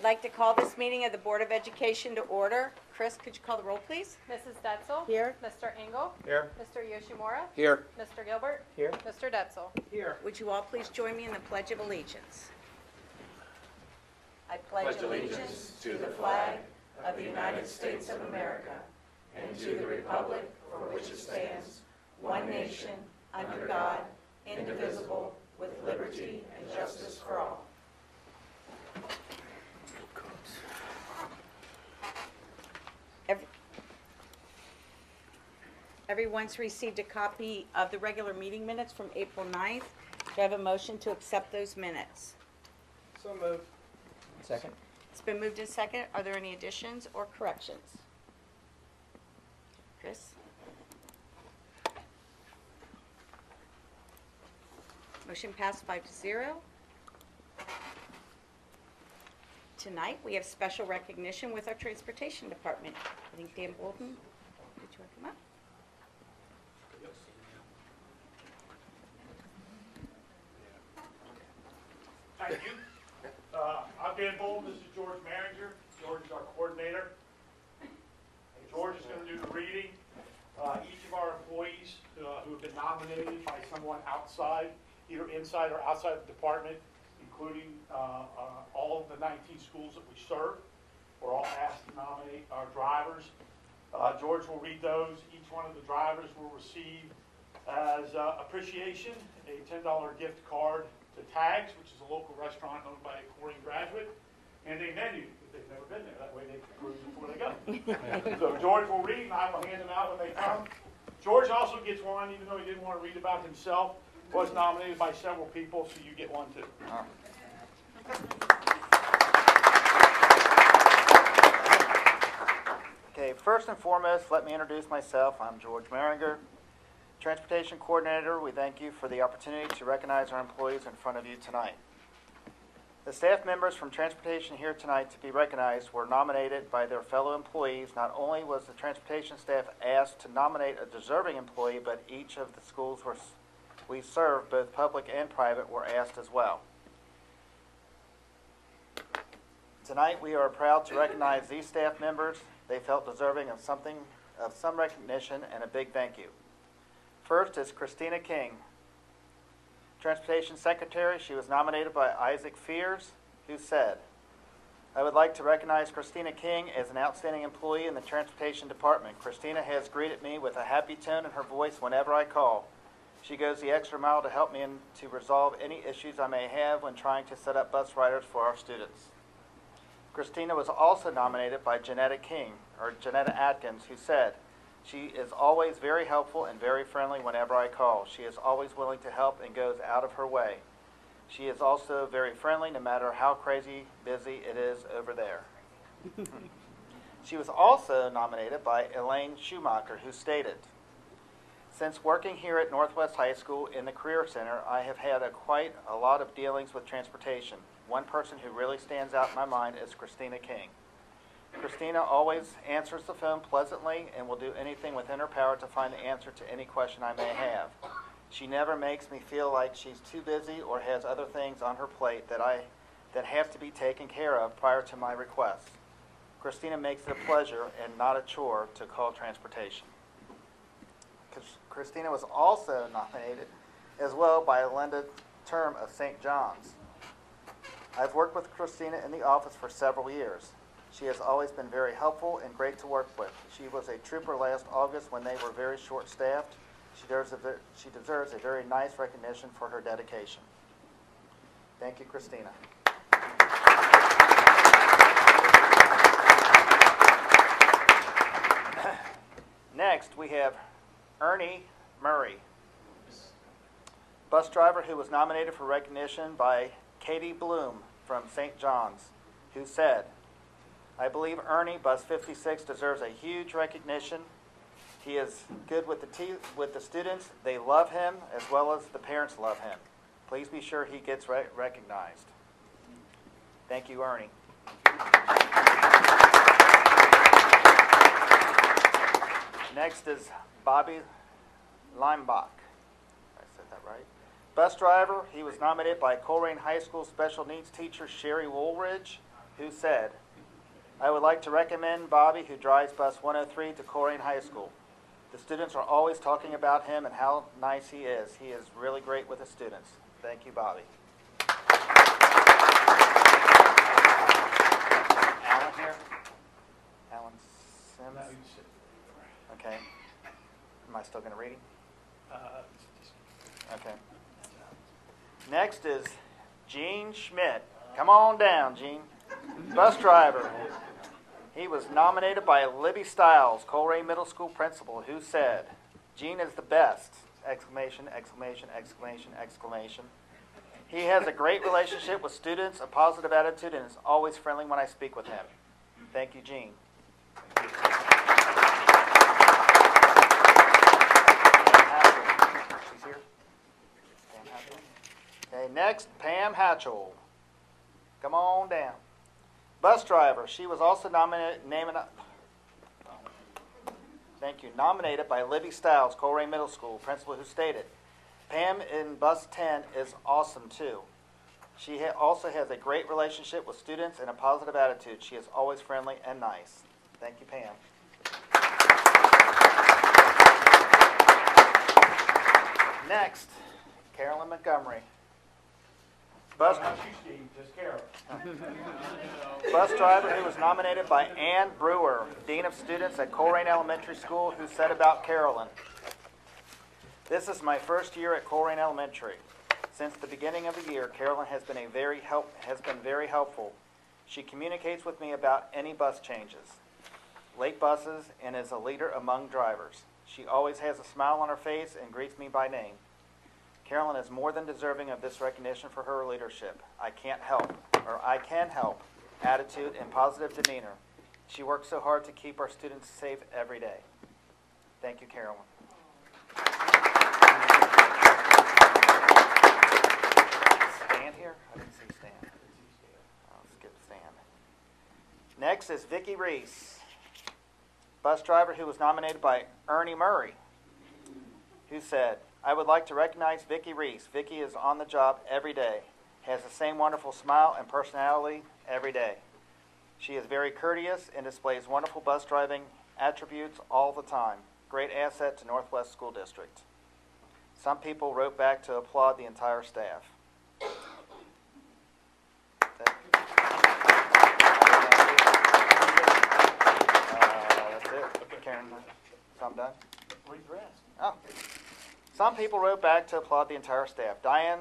like to call this meeting of the Board of Education to order. Chris, could you call the roll, please? Mrs. Detzel? Here. Mr. Engel? Here. Mr. Yoshimura? Here. Mr. Gilbert? Here. Mr. Detzel? Here. Would you all please join me in the Pledge of Allegiance? I pledge allegiance to the flag of the United States of America and to the republic for which it stands, one nation, under God, indivisible, with liberty and justice for all. Everyone's received a copy of the regular meeting minutes from April 9th. Do I have a motion to accept those minutes? So moved. Second. It's been moved and second. Are there any additions or corrections? Chris? Motion passed 5-0. Tonight, we have special recognition with our transportation department. I think Dan Bolton, did you want to come up? Thank you. I'm Dan Bolton. This is George Manager. George is our coordinator. And George is going to do the reading. Each of our employees who have been nominated by someone outside, either inside or outside the department, including all of the 19 schools that we serve, we're all asked to nominate our drivers. George will read those. Each one of the drivers will receive as appreciation a $10 gift card to Tags, which is a local restaurant owned by a Korean graduate, and a menu if they've never been there. That way they can cruise before they go. So George will read, and I will hand them out when they come. George also gets one, even though he didn't want to read about himself. Was nominated by several people, so you get one too. Okay, first and foremost, let me introduce myself. I'm George Maringer, Transportation Coordinator. We thank you for the opportunity to recognize our employees in front of you tonight. The staff members from Transportation here tonight to be recognized were nominated by their fellow employees. Not only was the Transportation staff asked to nominate a deserving employee, but each of the schools we serve, both public and private, were asked as well. Tonight we are proud to recognize these staff members. They felt deserving of some recognition, and a big thank you. First is Christina King, Transportation Secretary. She was nominated by Isaac Fears, who said, "I would like to recognize Christina King as an outstanding employee in the Transportation Department. Christina has greeted me with a happy tone in her voice whenever I call. She goes the extra mile to help me and to resolve any issues I may have when trying to set up bus riders for our students." Christina was also nominated by Janetta Atkins, who said, "She is always very helpful and very friendly whenever I call. She is always willing to help and goes out of her way. She is also very friendly no matter how crazy busy it is over there." She was also nominated by Elaine Schumacher, who stated, "Since working here at Northwest High School in the Career Center, I have had quite a lot of dealings with transportation. One person who really stands out in my mind is Christina King. Christina always answers the phone pleasantly and will do anything within her power to find the answer to any question I may have. She never makes me feel like she's too busy or has other things on her plate that have to be taken care of prior to my request. Christina makes it a pleasure and not a chore to call transportation." Christina was also nominated as well by Linda Term of St. John's. "I've worked with Christina in the office for several years. She has always been very helpful and great to work with. She was a trooper last August when they were very short-staffed. She deserves a very nice recognition for her dedication." Thank you, Christina. Next, we have Ernie Murray, bus driver, who was nominated for recognition by Katie Bloom from St. John's, who said, "I believe Ernie, bus 56, deserves a huge recognition. He is good with the students. They love him as well as the parents love him. Please be sure he gets recognized." Thank you, Ernie. Next is Bobby Leimbach. I said that right. Bus driver. He was nominated by Coleraine High School special needs teacher Sherry Woolridge, who said, I would like to recommend Bobby, who drives bus 103 to Coleraine High School. The students are always talking about him and how nice he is. He is really great with the students. Thank you, Bobby. Alan here? Alan Sims? Okay. Am I still going to read him? Okay. Next is Gene Schmidt. Come on down, Gene. Bus driver. He was nominated by Libby Stiles, Coleraine Middle School principal, who said, Gene is the best! Exclamation, exclamation, exclamation, exclamation. He has a great relationship with students, a positive attitude, and is always friendly when I speak with him. Thank you, Gene. She's here. Pam Hatchell. Okay, next, Pam Hatchell. Come on down. Bus driver. She was also nominated by Libby Stiles, Coleraine Middle School principal, who stated, Pam in bus 10 is awesome too. She also has a great relationship with students and a positive attitude. She is always friendly and nice. Thank you, Pam. Next, Carolyn Montgomery. Bus driver who was nominated by Ann Brewer, Dean of Students at Coleraine Elementary School, who said about Carolyn, This is my first year at Coleraine Elementary. Since the beginning of the year, Carolyn has been very helpful. She communicates with me about any bus changes, late buses, and is a leader among drivers. She always has a smile on her face and greets me by name. Carolyn is more than deserving of this recognition for her leadership. I can help attitude and positive demeanor. She works so hard to keep our students safe every day. Thank you, Carolyn. Stan here? I didn't see Stan. I'll skip Stan. Next is Vicky Reese, bus driver who was nominated by Ernie Murray, who said, I would like to recognize Vicky Reese. Vicky is on the job every day, has the same wonderful smile and personality every day. She is very courteous and displays wonderful bus driving attributes all the time. Great asset to Northwest School District. Some people wrote back to applaud the entire staff. That's it. Karen, so I'm done? Read the rest. Oh. Some people wrote back to applaud the entire staff. Diane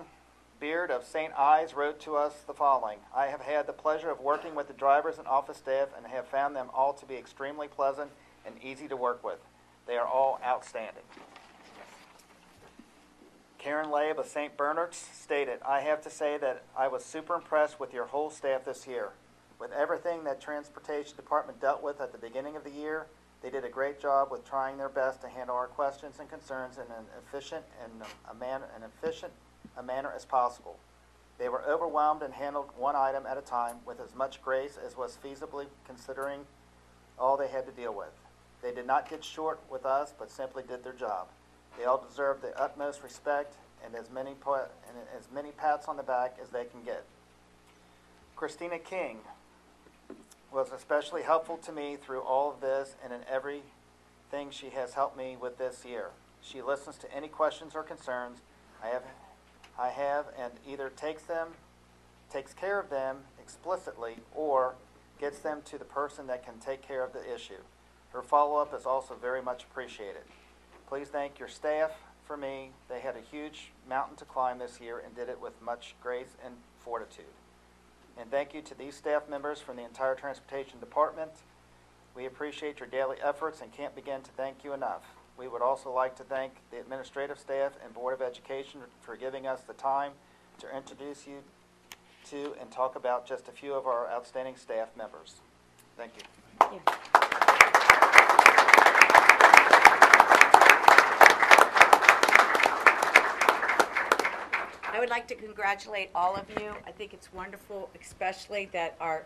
Beard of St. Ives wrote to us the following. I have had the pleasure of working with the drivers and office staff and have found them all to be extremely pleasant and easy to work with. They are all outstanding. Karen Labe of St. Bernard's stated, I have to say that I was super impressed with your whole staff this year. With everything that Transportation Department dealt with at the beginning of the year, they did a great job with trying their best to handle our questions and concerns in an efficient manner as possible. They were overwhelmed and handled one item at a time with as much grace as was feasibly considering all they had to deal with. They did not get short with us, but simply did their job. They all deserve the utmost respect and as many pats on the back as they can get. Christina King was especially helpful to me through all of this and in everything she has helped me with this year. She listens to any questions or concerns I have and either takes care of them explicitly or gets them to the person that can take care of the issue. Her follow-up is also very much appreciated. Please thank your staff for me. They had a huge mountain to climb this year and did it with much grace and fortitude. And thank you to these staff members from the entire Transportation Department. We appreciate your daily efforts and can't begin to thank you enough. We would also like to thank the administrative staff and Board of Education for giving us the time to introduce you to and talk about just a few of our outstanding staff members. Thank you. Yeah. I would like to congratulate all of you. I think it's wonderful, especially that our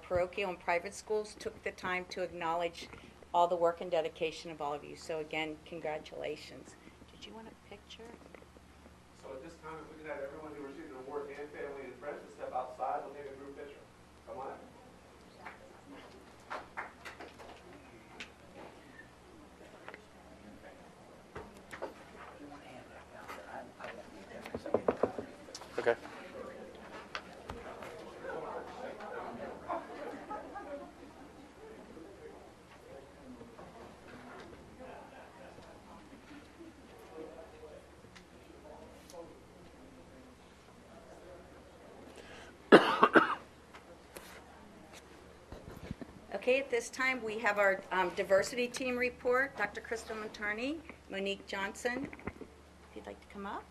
parochial and private schools took the time to acknowledge all the work and dedication of all of you. So again, congratulations. Did you want a picture? So at this time, if we could have everyone who received an award and family and friends to step outside, we'll take a group picture. Come on up. Okay, at this time, we have our diversity team report. Dr. Crystal Materney, Monique Johnson, if you'd like to come up.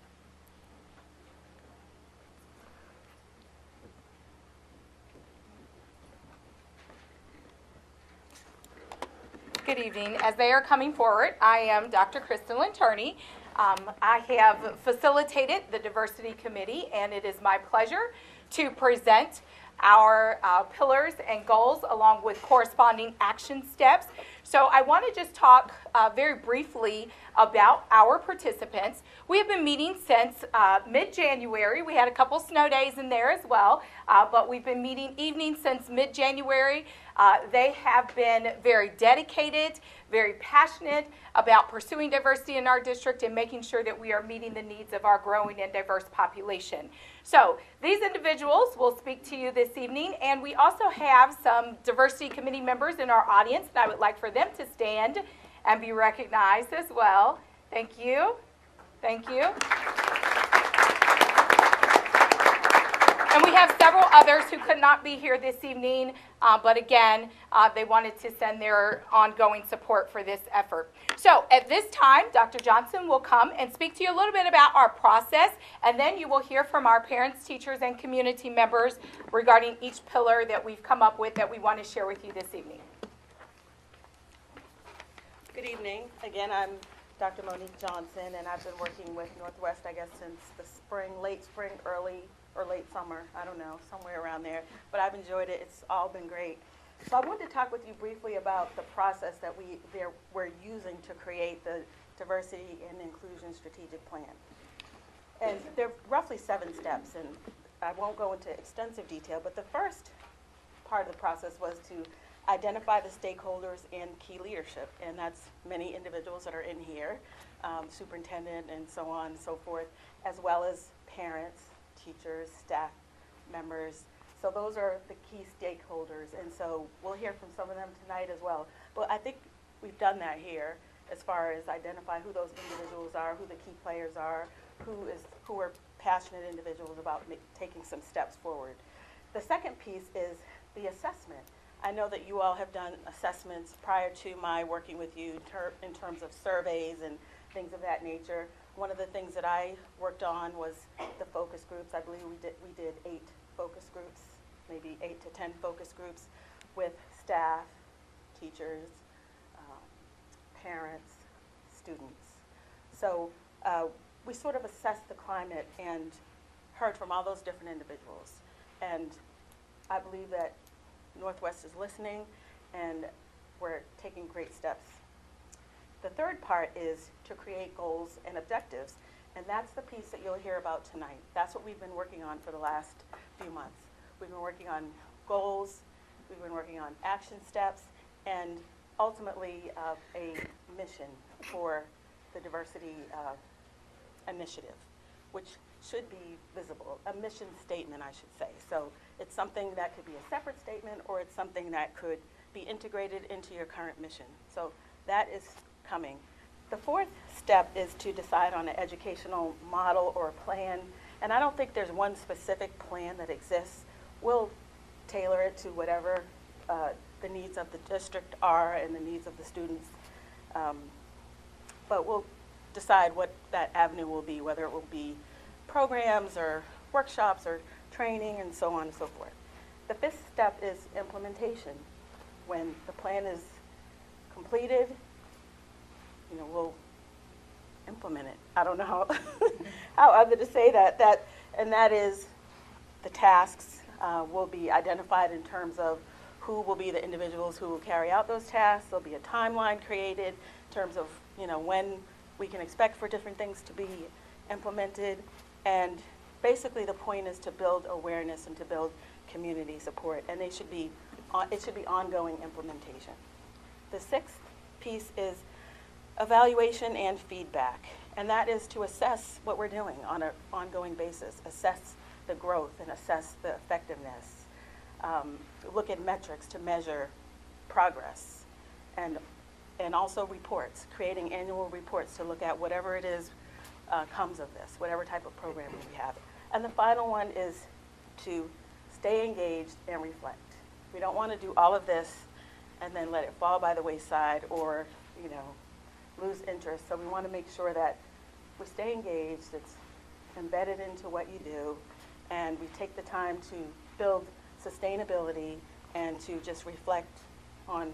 Good evening. As they are coming forward, I am Dr. Crystal Turney. I have facilitated the Diversity Committee, and it is my pleasure to present our pillars and goals along with corresponding action steps. So I want to just talk very briefly about our participants. We have been meeting since mid-January. We had a couple snow days in there as well, but we've been meeting evenings since mid-January. They have been very dedicated, very passionate about pursuing diversity in our district and making sure that we are meeting the needs of our growing and diverse population. So these individuals will speak to you this evening, and we also have some diversity committee members in our audience, and I would like for them to stand and be recognized as well. Thank you. Thank you. And we have several others who could not be here this evening, but again, they wanted to send their ongoing support for this effort. So at this time, Dr. Johnson will come and speak to you a little bit about our process, and then you will hear from our parents, teachers, and community members regarding each pillar that we've come up with that we want to share with you this evening. Good evening. Again, I'm Dr. Monique Johnson, and I've been working with Northwest, I guess, since the spring, late spring, early or late summer, I don't know, somewhere around there. But I've enjoyed it. It's all been great. So I wanted to talk with you briefly about the process that we're using to create the Diversity and Inclusion Strategic Plan. And there are roughly 7 steps, and I won't go into extensive detail, but the first part of the process was to identify the stakeholders and key leadership, and that's many individuals that are in here, superintendent and so on and so forth, as well as parents, teachers, staff members. So those are the key stakeholders, and so we'll hear from some of them tonight as well. But I think we've done that here as far as identify who those individuals are, who the key players are, who are passionate individuals about taking some steps forward. The second piece is the assessment. I know that you all have done assessments prior to my working with you in terms of surveys and things of that nature. One of the things that I worked on was the focus groups. I believe we did 8 focus groups, maybe 8 to 10 focus groups with staff, teachers, parents, students. So we sort of assessed the climate and heard from all those different individuals. And I believe that Northwest is listening, and we're taking great steps. The third part is to create goals and objectives, and that's the piece that you'll hear about tonight. That's what we've been working on for the last few months. We've been working on goals, we've been working on action steps, and ultimately a mission for the diversity initiative, which should be visible, a mission statement, I should say. So it's something that could be a separate statement, or it's something that could be integrated into your current mission. So that is coming. The fourth step is to decide on an educational model or a plan, and I don't think there's one specific plan that exists. We'll tailor it to whatever the needs of the district are and the needs of the students, but we'll decide what that avenue will be, whether it will be programs or workshops or training and so on and so forth. The fifth step is implementation. When the plan is completed, we'll implement it. I don't know how other to say that. And that is the tasks will be identified in terms of who will be the individuals who will carry out those tasks. There'll be a timeline created in terms of when we can expect for different things to be implemented. And basically the point is to build awareness and to build community support, and it should be ongoing implementation. The sixth piece is evaluation and feedback, and that is to assess what we're doing on an ongoing basis, assess the growth and assess the effectiveness, look at metrics to measure progress, and also reports, creating annual reports to look at whatever it is comes of this, whatever type of programming we have. And the final one is to stay engaged and reflect. We don't want to do all of this and then let it fall by the wayside or, you know, lose interest. So we want to make sure that we stay engaged, it's embedded into what you do, and we take the time to build sustainability and to just reflect on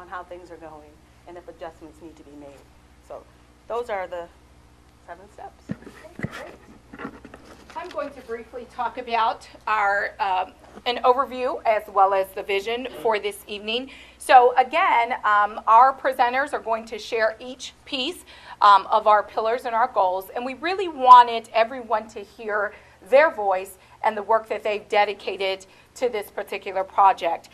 how things are going and if adjustments need to be made. So those are the 7 steps. Great. I'm going to briefly talk about our an overview as well as the vision for this evening. So again, our presenters are going to share each piece of our pillars and our goals, and we really wanted everyone to hear their voice and the work that they've dedicated to this particular project.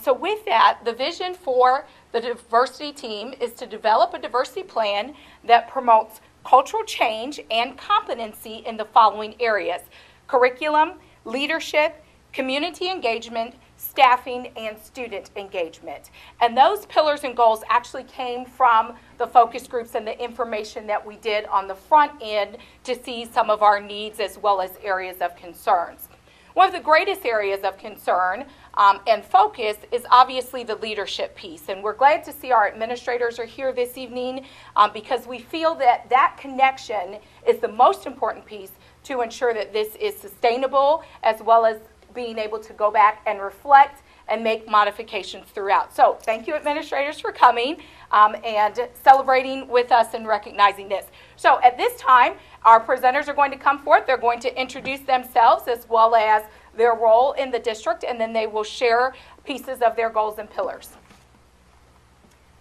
So with that, the vision for the diversity team is to develop a diversity plan that promotes cultural change and competency in the following areas: curriculum, leadership, community engagement, staffing, and student engagement. And those pillars and goals actually came from the focus groups and the information that we did on the front end to see some of our needs as well as areas of concerns. One of the greatest areas of concern and focus is obviously the leadership piece. And we're glad to see our administrators are here this evening because we feel that that connection is the most important piece to ensure that this is sustainable, as well as being able to go back and reflect and make modifications throughout. So thank you, administrators, for coming and celebrating with us and recognizing this. So at this time, our presenters are going to come forth. They're going to introduce themselves as well as their role in the district, and then they will share pieces of their goals and pillars.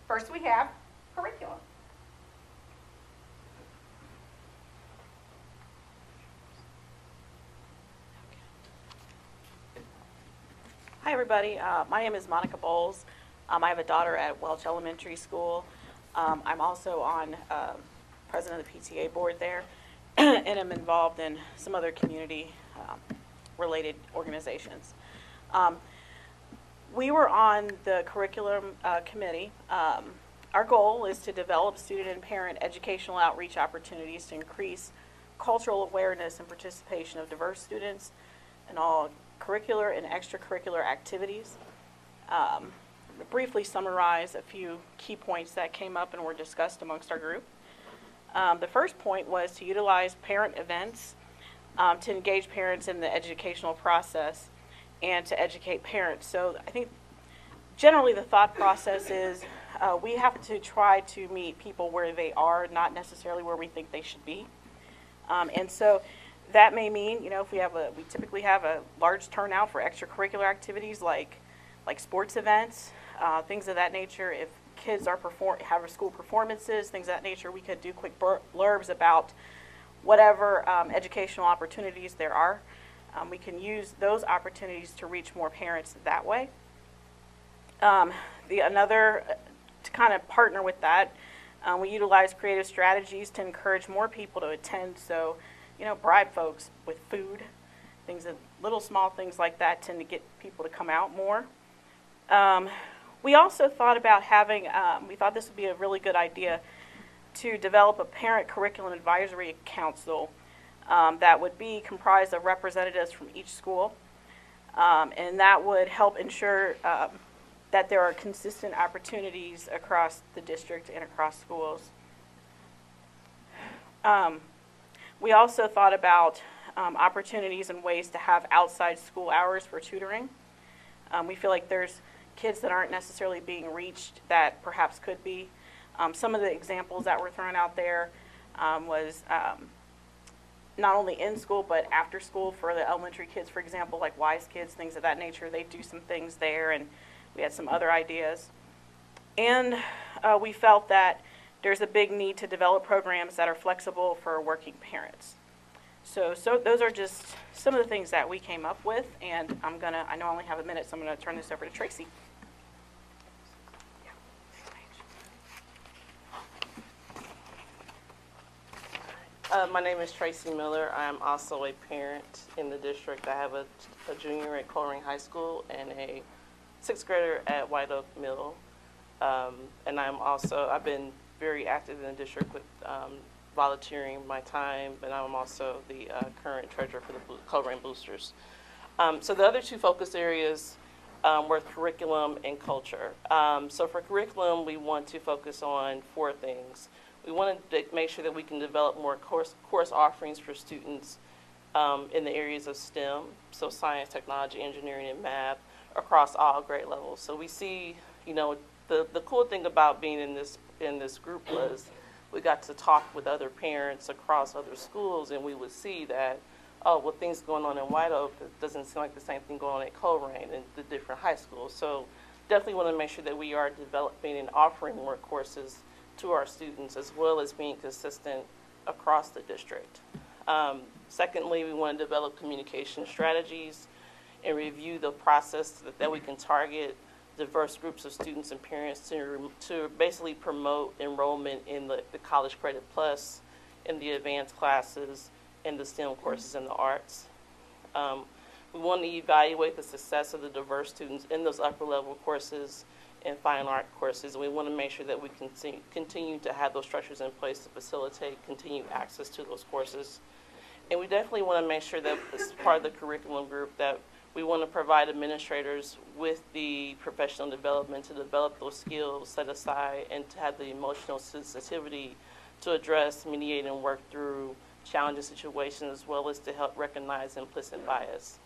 First, we have curriculum. Hi, everybody. My name is Monica Bowles. I have a daughter at Welch Elementary School. I'm also on president of the PTA board there, and I'm involved in some other community-related organizations. We were on the curriculum committee. Our goal is to develop student and parent educational outreach opportunities to increase cultural awareness and participation of diverse students in all curricular and extracurricular activities. Briefly summarize a few key points that came up and were discussed amongst our group. The first point was to utilize parent events to engage parents in the educational process and to educate parents. So I think generally the thought process is we have to try to meet people where they are, not necessarily where we think they should be. And so that may mean, you know, if we typically have a large turnout for extracurricular activities like sports events, things of that nature. If kids are have school performances, things of that nature, we could do quick blurbs about whatever educational opportunities there are. We can use those opportunities to reach more parents that way. To kind of partner with that, we utilize creative strategies to encourage more people to attend. So, you know, bribe folks with food, little small things like that tend to get people to come out more. We also thought about having, we thought this would be a really good idea to develop a parent curriculum advisory council that would be comprised of representatives from each school. And that would help ensure that there are consistent opportunities across the district and across schools. We also thought about opportunities and ways to have outside school hours for tutoring. We feel like there's kids that aren't necessarily being reached that perhaps could be. Some of the examples that were thrown out there was not only in school but after school for the elementary kids, for example, like WISE kids, things of that nature. They do some things there, and we had some other ideas. And we felt that there's a big need to develop programs that are flexible for working parents. So those are just some of the things that we came up with, and I know I only have a minute, so I'm gonna turn this over to Tracy. My name is Tracy Miller. I'm also a parent in the district. I have a junior at Coleman High School and a 6th grader at White Oak Middle. And I've been very active in the district with volunteering my time, and I'm also the current treasurer for the Coleman Boosters. So the other two focus areas were curriculum and culture. So for curriculum, we want to focus on 4 things. We want to make sure that we can develop more course offerings for students in the areas of STEM, so science, technology, engineering, and math, across all grade levels. So we see, you know, the cool thing about being in this group was we got to talk with other parents across other schools, and we would see that, oh, well, things going on in White Oak, it doesn't seem like the same thing going on at Colerain and the different high schools. So definitely want to make sure that we are developing and offering more courses to our students, as well as being consistent across the district. Secondly, we want to develop communication strategies and review the process that we can target diverse groups of students and parents to basically promote enrollment in the College Credit Plus, in the advanced classes, and the STEM courses in the arts. We want to evaluate the success of the diverse students in those upper level courses and fine art courses. And we want to make sure that we continue to have those structures in place to facilitate continued access to those courses. And we definitely want to make sure that as part of the curriculum group that we want to provide administrators with the professional development to develop those skills set aside and to have the emotional sensitivity to address, mediate, and work through challenging situations, as well as to help recognize implicit bias.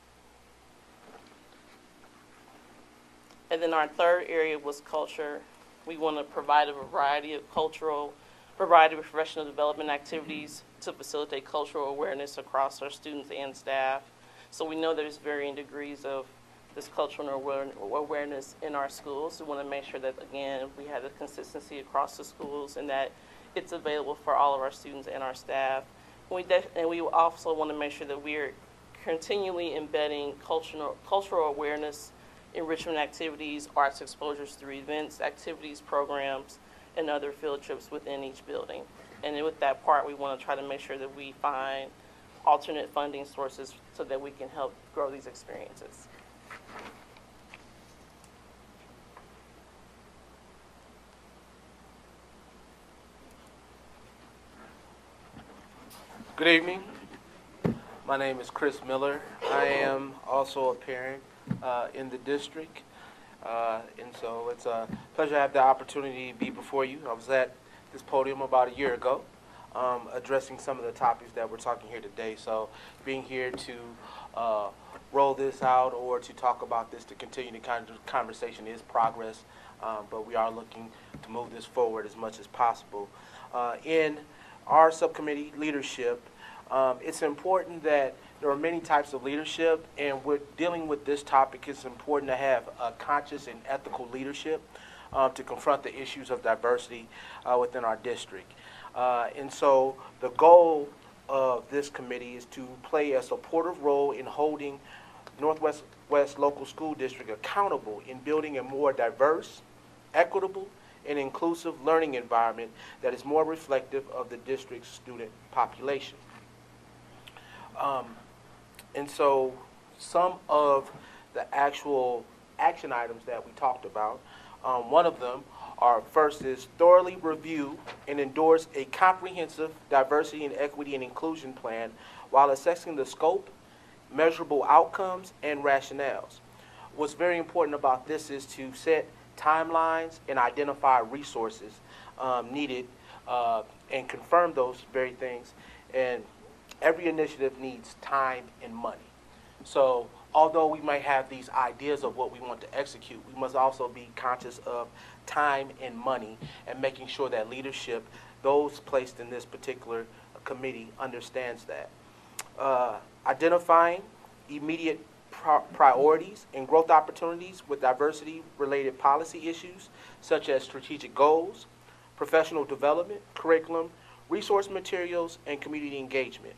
And then our third area was culture. We want to provide a variety of professional development activities to facilitate cultural awareness across our students and staff. So we know there's varying degrees of this cultural awareness in our schools. We want to make sure that, again, we have a consistency across the schools and that it's available for all of our students and our staff. And we also want to make sure that we are continually embedding cultural awareness, enrichment activities, arts exposures through events, activities, programs, and other field trips within each building. And with that part, we want to try to make sure that we find alternate funding sources so that we can help grow these experiences. Good evening. My name is Chris Miller. I am also a parent in the district, and so it's a pleasure to have the opportunity to be before you. I was at this podium about a year ago addressing some of the topics that we're talking here today. So being here to roll this out or to talk about this, to continue the kind of conversation is progress, but we are looking to move this forward as much as possible. In our subcommittee leadership, it's important that there are many types of leadership, and with dealing with this topic, it's important to have a conscious and ethical leadership to confront the issues of diversity within our district. And so the goal of this committee is to play a supportive role in holding Northwest Local School District accountable in building a more diverse, equitable, and inclusive learning environment that is more reflective of the district's student population. And so some of the actual action items that we talked about, one of them are, first is thoroughly review and endorse a comprehensive diversity and equity and inclusion plan while assessing the scope, measurable outcomes, and rationales. What's very important about this is to set timelines and identify resources needed and confirm those very things. And every initiative needs time and money. So although we might have these ideas of what we want to execute, we must also be conscious of time and money and making sure that leadership, those placed in this particular committee, understands that. Identifying immediate priorities and growth opportunities with diversity-related policy issues such as strategic goals, professional development, curriculum, resource materials, and community engagement.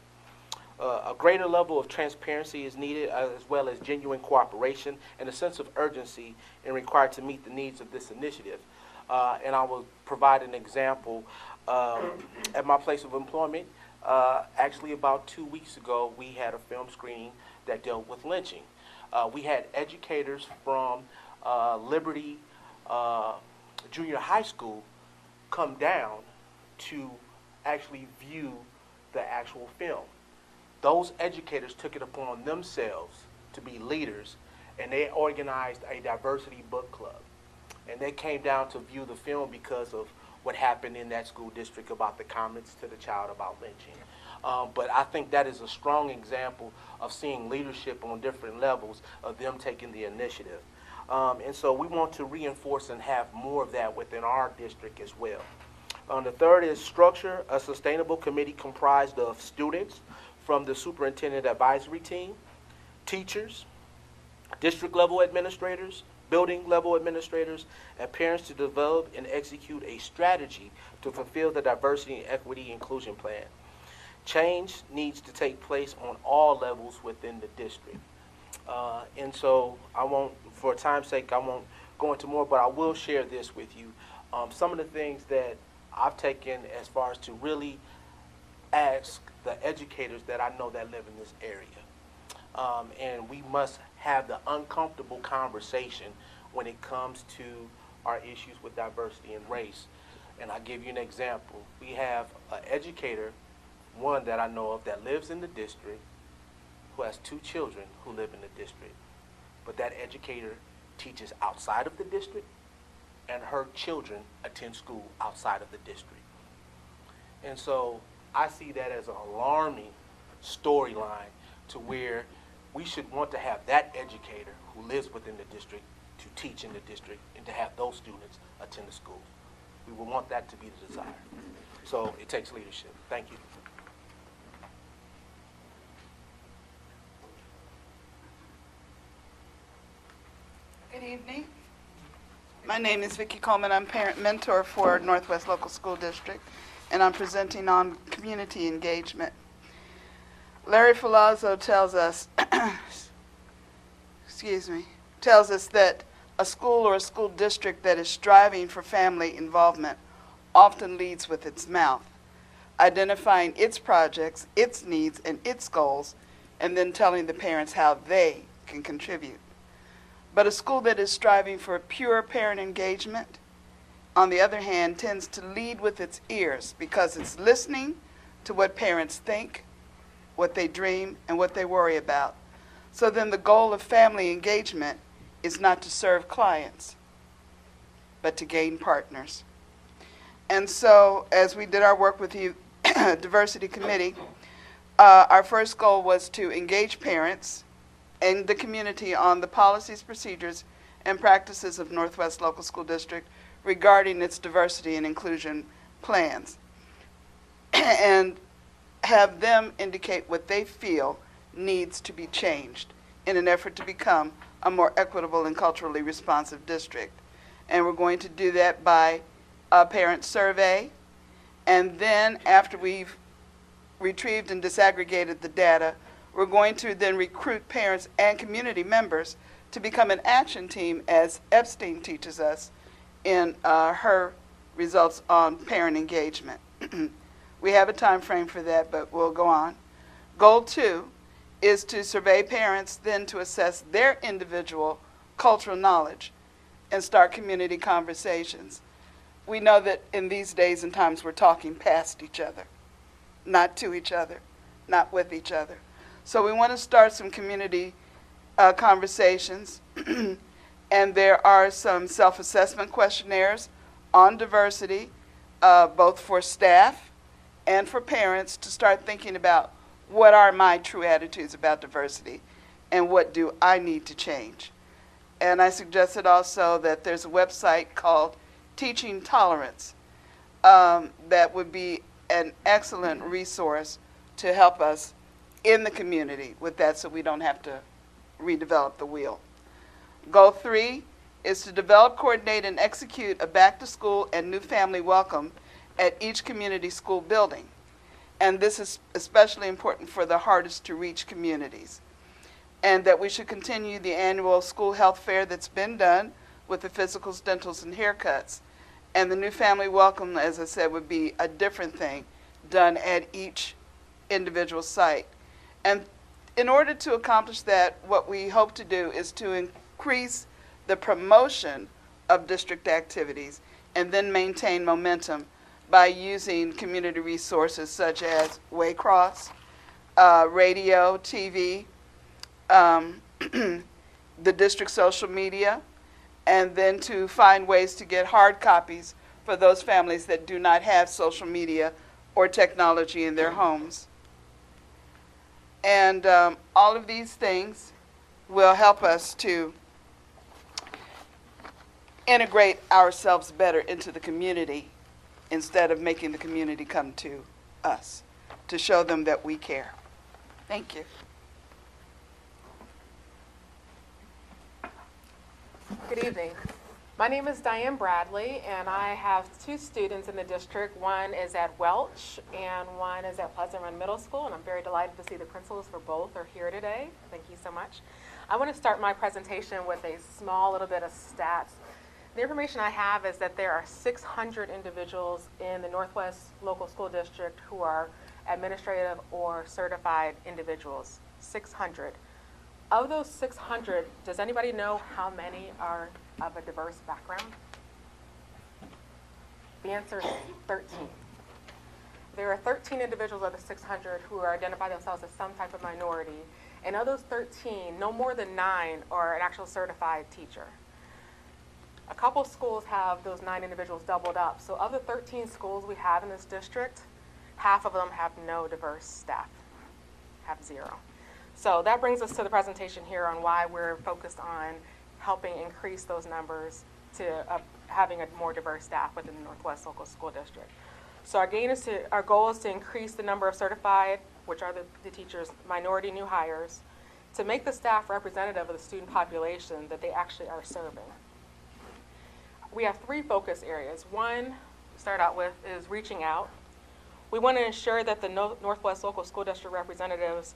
A greater level of transparency is needed, as well as genuine cooperation and a sense of urgency and required to meet the needs of this initiative. And I will provide an example. At my place of employment, actually about 2 weeks ago, we had a film screening that dealt with lynching. We had educators from Liberty Junior High School come down to actually view the actual film. Those educators took it upon themselves to be leaders and they organized a diversity book club. And they came down to view the film because of what happened in that school district about the comments to the child about lynching. But I think that is a strong example of seeing leadership on different levels of them taking the initiative. And so we want to reinforce and have more of that within our district as well. The third is structure a sustainable committee comprised of students from the superintendent advisory team, teachers, district level administrators, building level administrators, and parents to develop and execute a strategy to fulfill the diversity and equity inclusion plan. Change needs to take place on all levels within the district. And so I won't, for time's sake, I won't go into more, but I will share this with you. Some of the things that I've taken as far as to really ask the educators that I know that live in this area. And we must have the uncomfortable conversation when it comes to our issues with diversity and race. And I'll give you an example. We have an educator, one that I know of, that lives in the district, who has 2 children who live in the district. But that educator teaches outside of the district, and her children attend school outside of the district. And so I see that as an alarming storyline to where we should want to have that educator who lives within the district to teach in the district and to have those students attend the school. We would want that to be the desire. So it takes leadership. Thank you. Good evening. My name is Vicky Coleman. I'm parent mentor for Northwest Local School District, and I'm presenting on community engagement. Larry Filazzo tells us, tells us that a school or a school district that is striving for family involvement often leads with its mouth, identifying its projects, its needs, and its goals, and then telling the parents how they can contribute. But a school that is striving for pure parent engagement, on the other hand, tends to lead with its ears because it's listening to what parents think, what they dream, and what they worry about. So then the goal of family engagement is not to serve clients, but to gain partners. And so as we did our work with the Diversity Committee, our first goal was to engage parents and the community on the policies, procedures, and practices of Northwest Local School District regarding its diversity and inclusion plans, and have them indicate what they feel needs to be changed in an effort to become a more equitable and culturally responsive district. And we're going to do that by a parent survey, and then after we've retrieved and disaggregated the data, we're going to then recruit parents and community members to become an action team, as Epstein teaches us in her results on parent engagement. We have a time frame for that, but we'll go on. Goal 2 is to survey parents, then to assess their individual cultural knowledge and start community conversations. We know that in these days and times we're talking past each other, not to each other, not with each other. So we want to start some community conversations, and there are some self-assessment questionnaires on diversity, both for staff and for parents, to start thinking about what are my true attitudes about diversity and what do I need to change. And I suggested also that there's a website called Teaching Tolerance that would be an excellent resource to help us in the community with that, so we don't have to redevelop the wheel. Goal 3 is to develop, coordinate, and execute a back-to-school and new family welcome at each community school building. And this is especially important for the hardest to reach communities. And that we should continue the annual school health fair that's been done with the physicals, dentals, and haircuts. And the new family welcome, as I said, would be a different thing done at each individual site. And in order to accomplish that, what we hope to do is to increase the promotion of district activities and then maintain momentum by using community resources such as Waycross, radio, TV, the district social media, and then to find ways to get hard copies for those families that do not have social media or technology in their homes. And all of these things will help us to integrate ourselves better into the community instead of making the community come to us, to show them that we care. Thank you. Good evening. My name is Diane Bradley, and I have two students in the district. One is at Welch, and one is at Pleasant Run Middle School, and I'm very delighted to see the principals for both are here today. Thank you so much. I want to start my presentation with a small little bit of stats. The information I have is that there are 600 individuals in the Northwest Local School District who are administrative or certified individuals. 600. Of those 600, does anybody know how many are of a diverse background? The answer is 13. There are 13 individuals of the 600 who identify themselves as some type of minority, and of those 13, no more than 9 are an actual certified teacher. A couple schools have those 9 individuals doubled up. So of the 13 schools we have in this district, half of them have no diverse staff, have 0. So that brings us to the presentation here on why we're focused on helping increase those numbers to having a more diverse staff within the Northwest Local School District. So our goal is to increase the number of certified, which are the teachers, minority new hires, to make the staff representative of the student population that they actually are serving. We have 3 focus areas. One, to start out with, is reaching out. We want to ensure that the Northwest Local School District representatives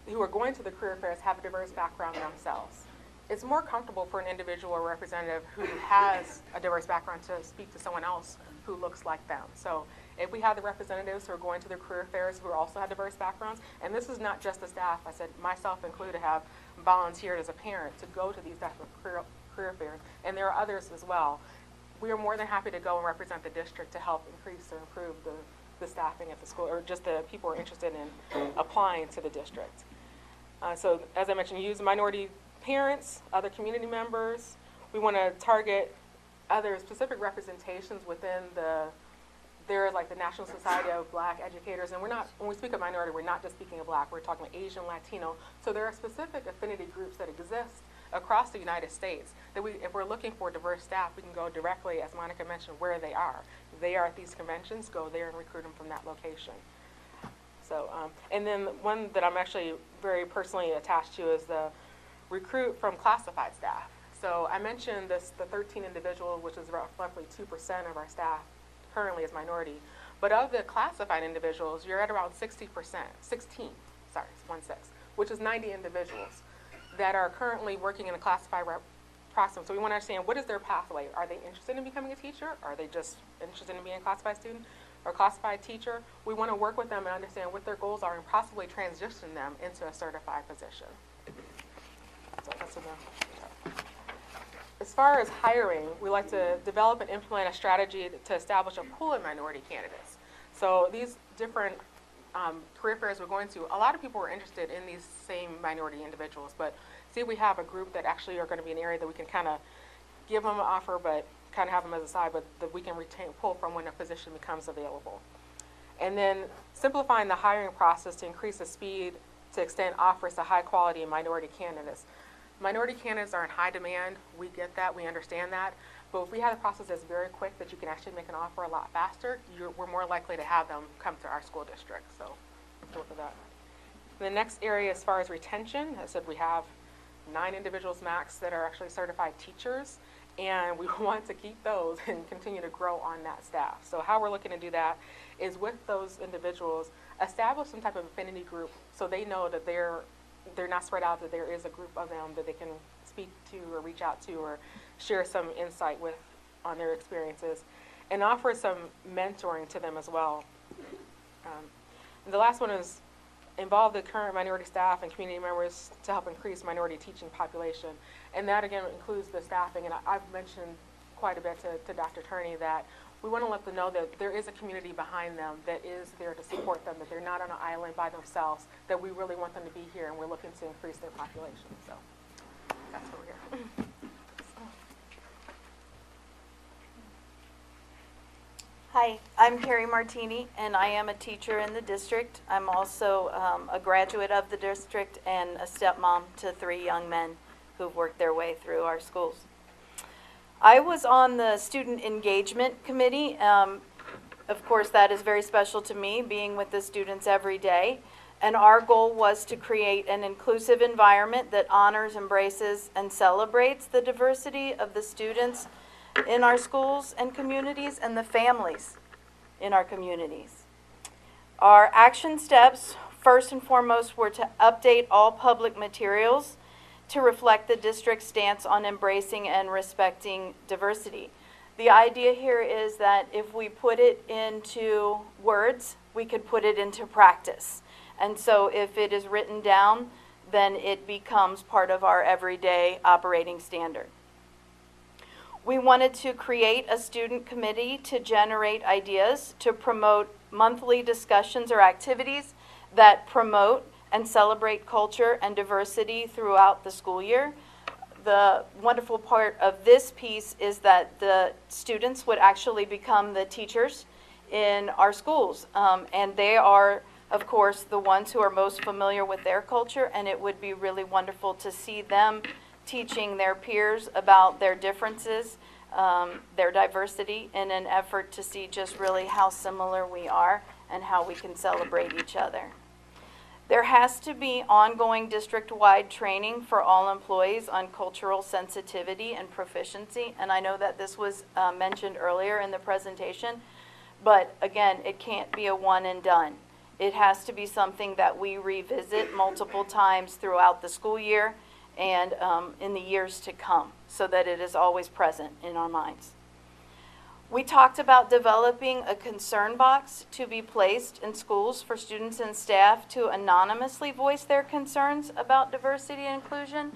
who are going to the career fairs have a diverse background themselves. It's more comfortable for an individual or representative who has a diverse background to speak to someone else who looks like them. So if we have the representatives who are going to the career fairs who also have diverse backgrounds, and this is not just the staff, I said myself included have volunteered as a parent to go to these types of career fairs, and there are others as well. We are more than happy to go and represent the district to help increase or improve the staffing at the school, or just the people who are interested in applying to the district. So as I mentioned, use minority parents, other community members. We want to target other specific representations within there's like the National Society of Black Educators, and when we speak of minority, we're not just speaking of Black, we're talking about Asian, Latino. So there are specific affinity groups that exist across the United States that if we're looking for diverse staff, we can go directly, as Monica mentioned, where they are. If they are at these conventions, go there and recruit them from that location. So, and then one that I'm actually very personally attached to is the recruit from classified staff. So I mentioned the 13 individuals, which is roughly 2% of our staff currently is minority. But of the classified individuals, you're at around 16, which is 90 individuals that are currently working in a classified process. So we want to understand, what is their pathway? Are they interested in becoming a teacher? Are they just interested in being a classified student or classified teacher? We want to work with them and understand what their goals are and possibly transition them into a certified position. So that's as far as hiring, we like to develop and implement a strategy to establish a pool of minority candidates. So these different career fairs we're going to, a lot of people are interested in these same minority individuals, but see, we have a group that actually are going to be an area that we can kind of give them an offer, but kind of have them as a side, but that we can pull from when a position becomes available. And then simplifying the hiring process to increase the speed to extend offers to high quality and minority candidates. Minority candidates are in high demand. We get that, we understand that. But if we have a process that's very quick, that you can actually make an offer a lot faster, we're more likely to have them come to our school district. So look at that. The next area, as far as retention, I said we have 9 individuals max that are actually certified teachers, and we want to keep those and continue to grow on that staff. So how we're looking to do that is with those individuals, establish some type of affinity group so they know that they're not spread out, that there is a group of them that they can speak to or reach out to or share some insight with on their experiences, and offer some mentoring to them as well. And the last one is involve the current minority staff and community members to help increase minority teaching population. And that again includes the staffing, and I've mentioned quite a bit to Dr. Turney that we want to let them know that there is a community behind them that is there to support them, that they're not on an island by themselves, that we really want them to be here, and we're looking to increase their population. So Hi, I'm Kerry Martini, and I am a teacher in the district. I'm also a graduate of the district and a stepmom to 3 young men who've worked their way through our schools. I was on the Student Engagement Committee. Of course, that is very special to me, being with the students every day. And our goal was to create an inclusive environment that honors, embraces, and celebrates the diversity of the students in our schools and communities and the families in our communities. Our action steps, first and foremost, were to update all public materials to reflect the district's stance on embracing and respecting diversity. The idea here is that if we put it into words, we could put it into practice. And so if it is written down, then it becomes part of our everyday operating standard. We wanted to create a student committee to generate ideas to promote monthly discussions or activities that promote and celebrate culture and diversity throughout the school year. The wonderful part of this piece is that the students would actually become the teachers in our schools, and they are, of course, the ones who are most familiar with their culture, and it would be really wonderful to see them teaching their peers about their differences, their diversity, in an effort to see just really how similar we are and how we can celebrate each other. There has to be ongoing district-wide training for all employees on cultural sensitivity and proficiency, and I know that this was mentioned earlier in the presentation, but again, it can't be a one and done. It has to be something that we revisit multiple times throughout the school year and in the years to come, so that it is always present in our minds. We talked about developing a concern box to be placed in schools for students and staff to anonymously voice their concerns about diversity and inclusion.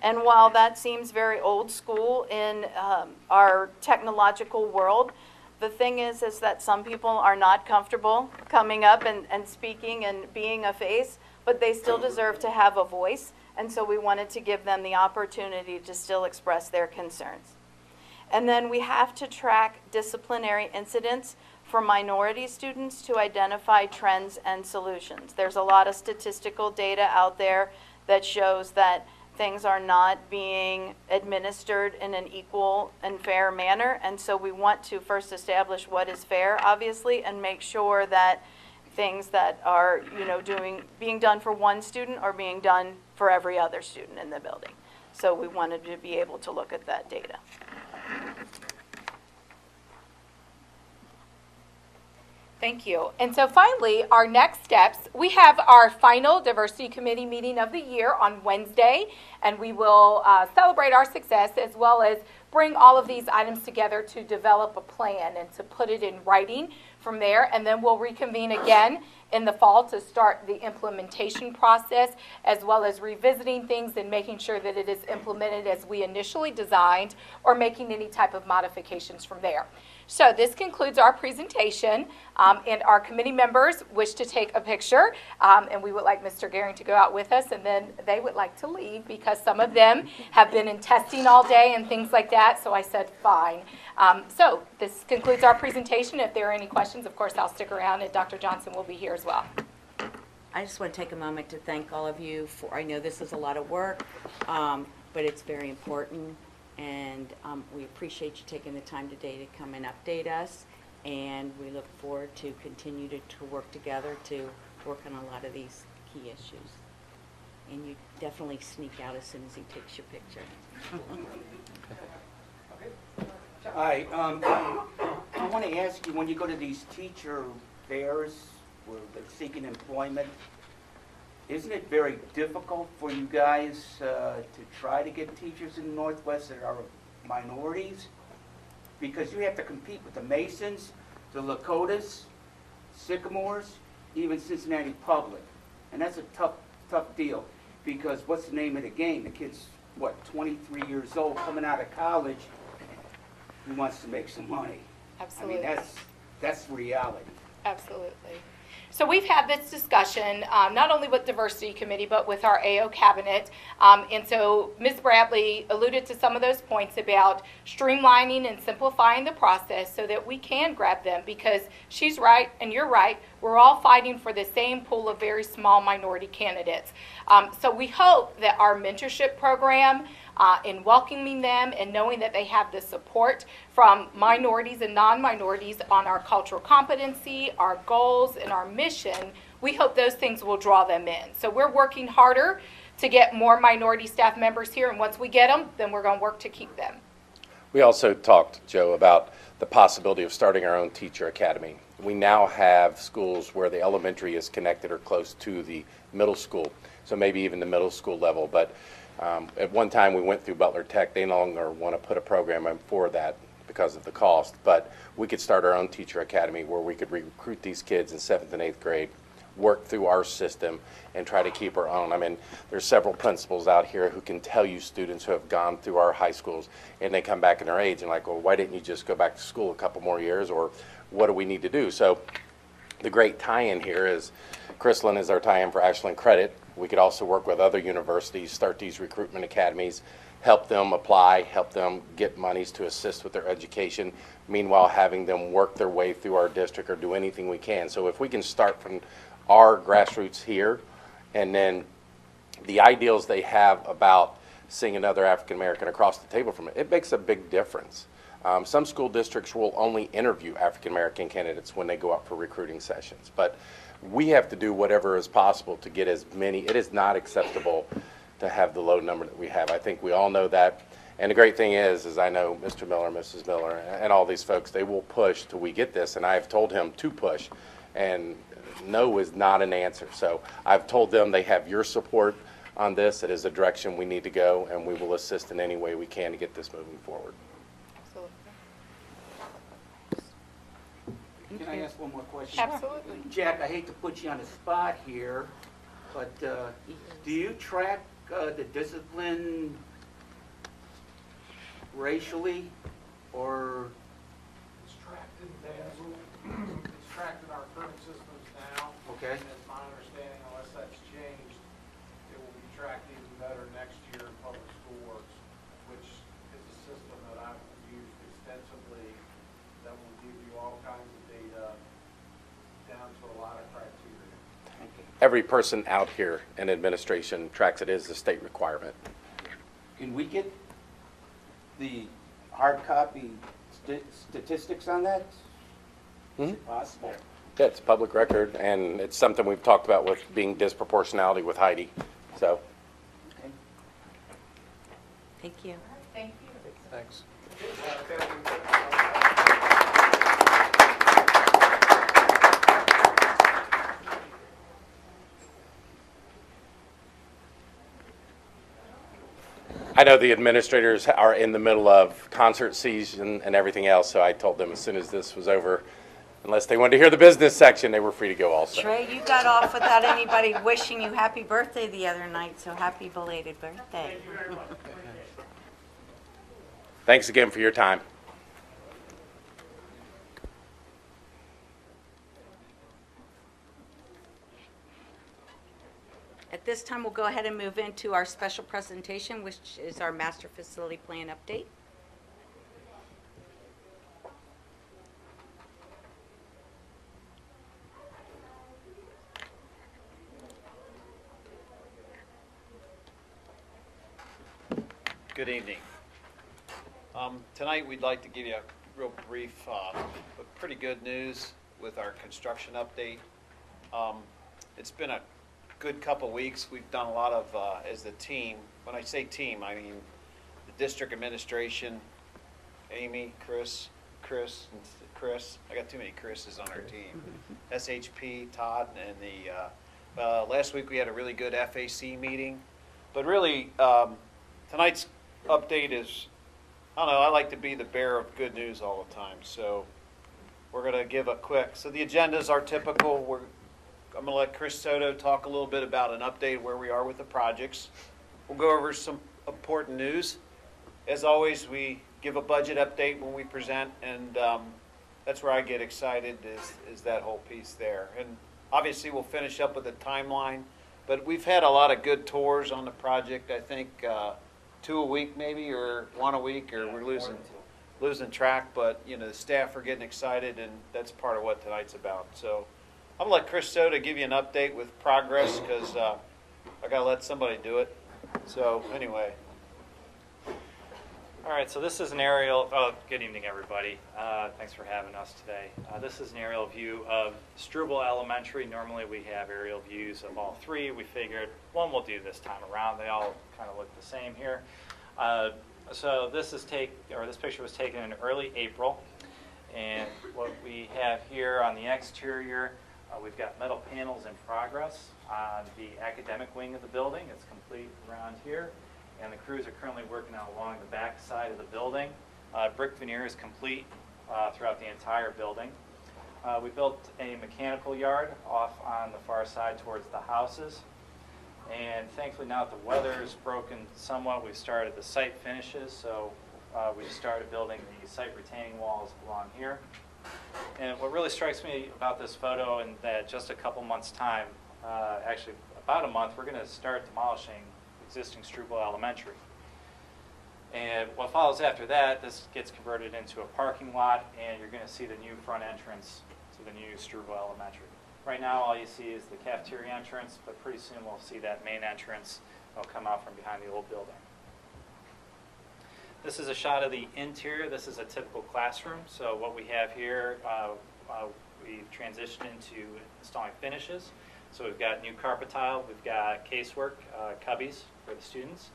And while that seems very old school in our technological world, the thing is that some people are not comfortable coming up and speaking and being a face, but they still deserve to have a voice. And so we wanted to give them the opportunity to still express their concerns. And then we have to track disciplinary incidents for minority students to identify trends and solutions. There's a lot of statistical data out there that shows that things are not being administered in an equal and fair manner. And so we want to first establish what is fair, obviously, and make sure that things that are, being done for one student are being done for every other student in the building. So we wanted to be able to look at that data. Thank you. And so finally, our next steps, we have our final diversity committee meeting of the year on Wednesday, and we will celebrate our success as well as bring all of these items together to develop a plan and to put it in writing from there. And then we'll reconvene again in the fall to start the implementation process, as well as revisiting things and making sure that it is implemented as we initially designed, or making any type of modifications from there. So this concludes our presentation, and our committee members wish to take a picture, and we would like Mr. Gehring to go out with us, and then they would like to leave because some of them have been in testing all day and things like that, so I said fine. So this concludes our presentation. If there are any questions, of course, I'll stick around, and Dr. Johnson will be here as well. I just want to take a moment to thank all of you for, I know this is a lot of work, but it's very important. And we appreciate you taking the time today to come and update us, and we look forward to continue to work together to work on a lot of these key issues. And you definitely sneak out as soon as he takes your picture. Hi, I want to ask you, when you go to these teacher fairs where they're seeking employment, isn't it very difficult for you guys to try to get teachers in the Northwest that are minorities? Because you have to compete with the Masons, the Lakotas, Sycamores, even Cincinnati Public. And that's a tough deal, because what's the name of the game? The kid's, 23 years old, coming out of college, who wants to make some money? Absolutely. I mean, that's reality. Absolutely. So we've had this discussion not only with Diversity Committee, but with our AO Cabinet. And so Ms. Bradley alluded to some of those points about streamlining and simplifying the process so that we can grab them, because she's right and you're right. We're all fighting for the same pool of very small minority candidates. So we hope that our mentorship program, in welcoming them and knowing that they have the support from minorities and non-minorities on our cultural competency, our goals, and our mission, we hope those things will draw them in. So we're working harder to get more minority staff members here, and once we get them, then we're going to work to keep them. We also talked, Joe, about the possibility of starting our own teacher academy. We now have schools where the elementary is connected or close to the middle school, so maybe even the middle school level. But at one time we went through Butler Tech. They no longer want to put a program in for that because of the cost. But we could start our own teacher academy where we could recruit these kids in 7th and 8th grade, work through our system, and try to keep our own. I mean, there's several principals out here who can tell you students who have gone through our high schools and they come back in their age and like, well, why didn't you just go back to school a couple more years, or what do we need to do? So the great tie-in here is Chrysalin is our tie-in for Ashland Credit. We could also work with other universities, start these recruitment academies, help them apply, help them get monies to assist with their education, meanwhile having them work their way through our district or do anything we can. So if we can start from our grassroots here, and then the ideals they have about seeing another African American across the table from it, it makes a big difference. Some school districts will only interview African American candidates when they go out for recruiting sessions, but we have to do whatever is possible to get as many. It is not acceptable to have the low number that we have. I think we all know that. And the great thing is I know Mr. Miller, Mrs. Miller, and all these folks, they will push till we get this. And I've told him to push, and no is not an answer. So I've told them they have your support on this. It is a direction we need to go, and we will assist in any way we can to get this moving forward. Can I ask one more question? Absolutely. Jack, I hate to put you on the spot here, but do you track the discipline racially, or? It's tracked in our current systems now. Okay. And it's my understanding, unless that's changed, it will be tracked even better next year in Public School Works, which is a system that I've used extensively that will give you all kinds of data down to a lot of criteria. Every person out here in administration tracks it. It is a state requirement. Can we get the hard copy statistics on that? Is it possible? Yeah, it's a public record, and it's something we've talked about with being disproportionality with Heidi. So, Okay. Thank you. Thank you. thanks. I know the administrators are in the middle of concert season and everything else, so I told them as soon as this was over, unless they wanted to hear the business section, they were free to go also. Trey, you got off without anybody wishing you happy birthday the other night, so happy belated birthday. Thank you very much. Thanks again for your time. At this time, we'll go ahead and move into our special presentation, which is our master facility plan update. Good evening. Tonight we'd like to give you a real brief, but pretty good news with our construction update. It's been a good couple weeks. We've done a lot of, as the team, when I say team, I mean the district administration, Amy, Chris, I got too many Chris's on our team, SHP, Todd, and the, last week we had a really good FAC meeting, but really, tonight's update is, I don't know, I like to be the bearer of good news all the time, so we're going to give a quick, so the agendas are typical. I'm going to let Chris Soto talk a little bit about an update where we are with the projects. We'll go over some important news. As always, we give a budget update when we present, and that's where I get excited is that whole piece there. And Obviously, we'll finish up with a timeline, but we've had a lot of good tours on the project. I think 2 a week maybe, or 1 a week, or we're losing track. But you know, the staff are getting excited, and that's part of what tonight's about. So I'm gonna let Chris Soda give you an update with progress, because I gotta let somebody do it. So anyway. All right, so this is an aerial, good evening everybody. Thanks for having us today. This is an aerial view of Struble Elementary. Normally we have aerial views of all three. We figured one we'll do this time around. They all kind of look the same here. So this picture was taken in early April. And what we have here on the exterior, we've got metal panels in progress on the academic wing of the building. It's complete around here. And the crews are currently working out along the back side of the building. Brick veneer is complete throughout the entire building. We built a mechanical yard off on the far side towards the houses. And thankfully now that the weather has broken somewhat, we've started the site finishes. So we started building the site retaining walls along here. And what really strikes me about this photo, in that just a couple months' time, actually about a month, we're going to start demolishing existing Struble Elementary. And what follows after that, this gets converted into a parking lot, and you're going to see the new front entrance to the new Struble Elementary. Right now, all you see is the cafeteria entrance, but pretty soon we'll see that main entrance. It'll come out from behind the old building. This is a shot of the interior. This is a typical classroom. So what we have here, we've transitioned into installing finishes. So we've got new carpet tile, we've got casework, cubbies for the students.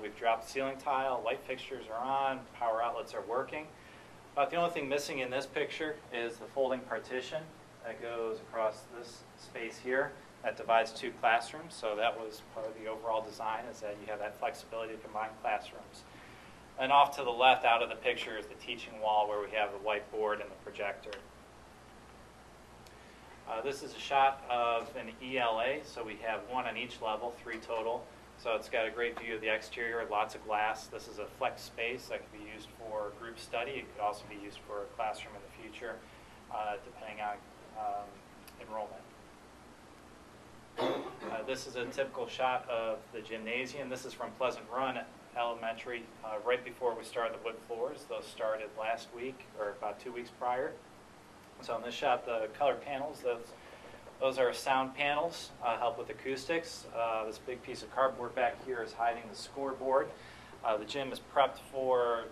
We've dropped ceiling tile, light fixtures are on, power outlets are working. About the only thing missing in this picture is the folding partition that goes across this space here that divides 2 classrooms. So that was part of the overall design, is that you have that flexibility to combine classrooms. And off to the left out of the picture is the teaching wall, where we have the whiteboard and the projector. This is a shot of an ELA, so we have 1 on each level, 3 total. So it's got a great view of the exterior, lots of glass. This is a flex space that can be used for group study. It could also be used for a classroom in the future, depending on enrollment. This is a typical shot of the gymnasium. This is from Pleasant Run Elementary, right before we started the wood floors. Those started last week, or about 2 weeks prior. So in this shot, the color panels, those are sound panels, help with acoustics. This big piece of cardboard back here is hiding the scoreboard. The gym is prepped for,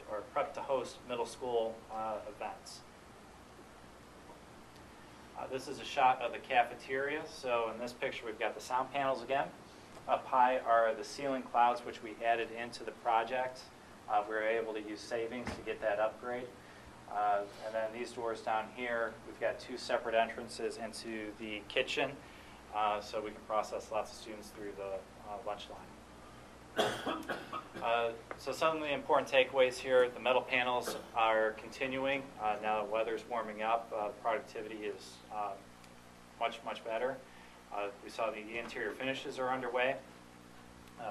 or prepped to host middle school events. This is a shot of the cafeteria. So in this picture, we've got the sound panels again. Up high are the ceiling clouds, which we added into the project. We were able to use savings to get that upgrade. And then these doors down here, we've got 2 separate entrances into the kitchen, so we can process lots of students through the lunch line. So some of the important takeaways here: the metal panels are continuing. Now the weather's warming up, productivity is much better. We saw the interior finishes are underway.